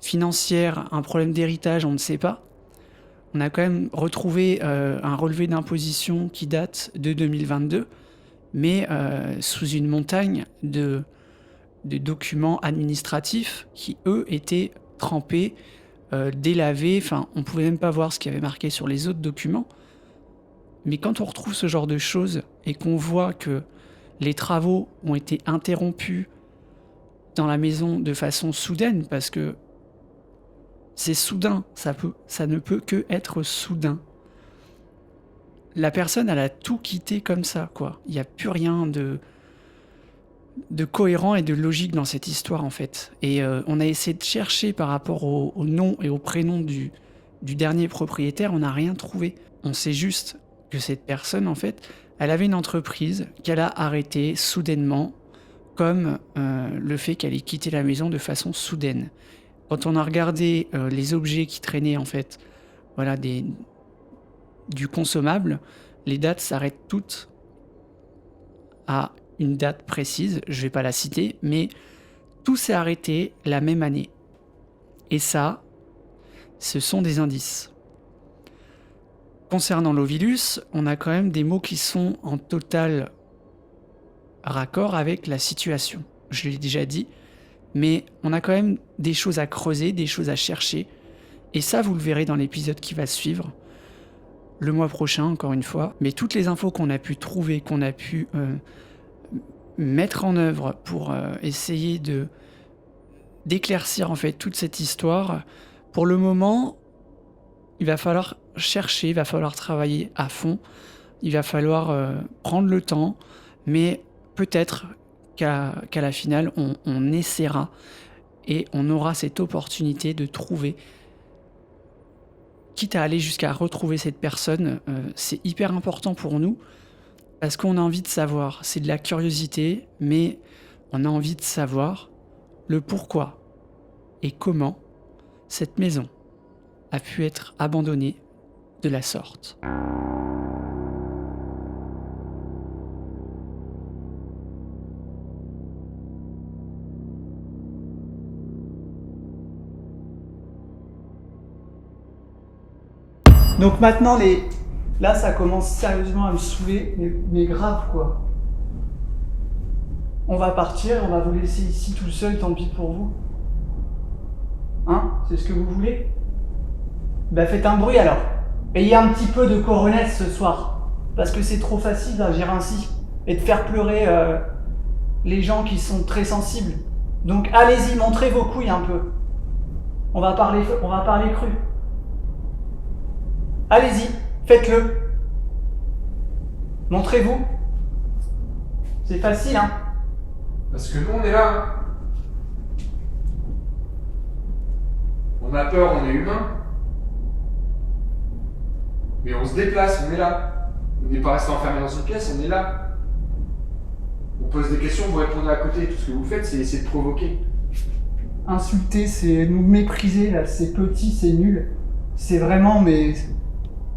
financière, un problème d'héritage, on ne sait pas. On a quand même retrouvé un relevé d'imposition qui date de 2022, mais sous une montagne de documents administratifs qui, eux, étaient trempés, délavés. Enfin, on pouvait même pas voir ce qu'il y avait marqué sur les autres documents. Mais quand on retrouve ce genre de choses et qu'on voit que les travaux ont été interrompus dans la maison de façon soudaine, parce que c'est soudain, ça ne peut que être soudain. La personne, elle a tout quitté comme ça, quoi. Il n'y a plus rien de cohérent et de logique dans cette histoire, en fait. Et on a essayé de chercher par rapport au nom et au prénom du dernier propriétaire, on n'a rien trouvé. On sait juste que cette personne, en fait, elle avait une entreprise qu'elle a arrêtée soudainement, comme le fait qu'elle ait quitté la maison de façon soudaine. Quand on a regardé les objets qui traînaient, en fait, voilà, des du consommable, les dates s'arrêtent toutes à une date précise, je vais pas la citer, mais tout s'est arrêté la même année. Et ça, ce sont des indices. Concernant l'Ovilus, on a quand même des mots qui sont en total raccord avec la situation. Je l'ai déjà dit, mais on a quand même des choses à creuser, des choses à chercher. Et ça, vous le verrez dans l'épisode qui va suivre, le mois prochain, encore une fois. Mais toutes les infos qu'on a pu trouver, qu'on a pu mettre en œuvre pour essayer d'éclaircir en fait toute cette histoire, pour le moment, il va falloir chercher, il va falloir travailler à fond, il va falloir prendre le temps, mais peut-être qu'à la finale, on essaiera et on aura cette opportunité de trouver, quitte à aller jusqu'à retrouver cette personne. C'est hyper important pour nous parce qu'on a envie de savoir. C'est de la curiosité, mais on a envie de savoir le pourquoi et comment cette maison a pu être abandonnée de la sorte. Donc maintenant, là, ça commence sérieusement à me saouler, mais grave, quoi. On va partir, on va vous laisser ici tout seul, tant pis pour vous. Hein? C'est ce que vous voulez? Ben faites un bruit alors. Ayez un petit peu de coronesse ce soir. Parce que c'est trop facile d'agir ainsi. Et de faire pleurer les gens qui sont très sensibles. Donc allez-y, montrez vos couilles un peu. On va parler cru. Allez-y, faites-le. Montrez-vous. C'est facile, hein? Parce que nous, on est là. Hein. On a peur, on est humain. Mais on se déplace, on est là. On n'est pas resté enfermé dans une pièce, on est là. On pose des questions, vous répondez à côté. Tout ce que vous faites, c'est essayer de provoquer. Insulter, c'est nous mépriser, là. C'est petit, c'est nul. C'est vraiment, mais...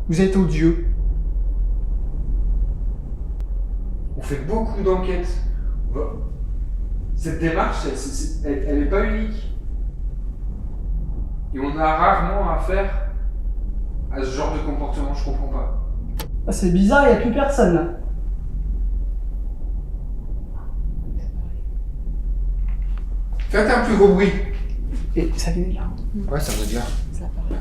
Vous êtes odieux. On fait beaucoup d'enquêtes. Cette démarche, elle n'est pas unique. Et on a rarement affaire à ce genre de comportement, je comprends pas. Ah, c'est bizarre, il n'y a plus personne là. Faites un plus gros bruit. Et ça vient de là. Ouais, ça veut dire. Ça parle.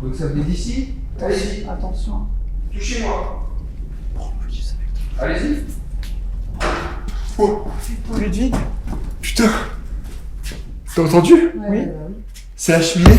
Donc ça venait d'ici. Allez-y, Attention. touchez-moi. Allez-y. Oh, Ludwig. putain. T'as entendu? Oui. C'est la cheminée.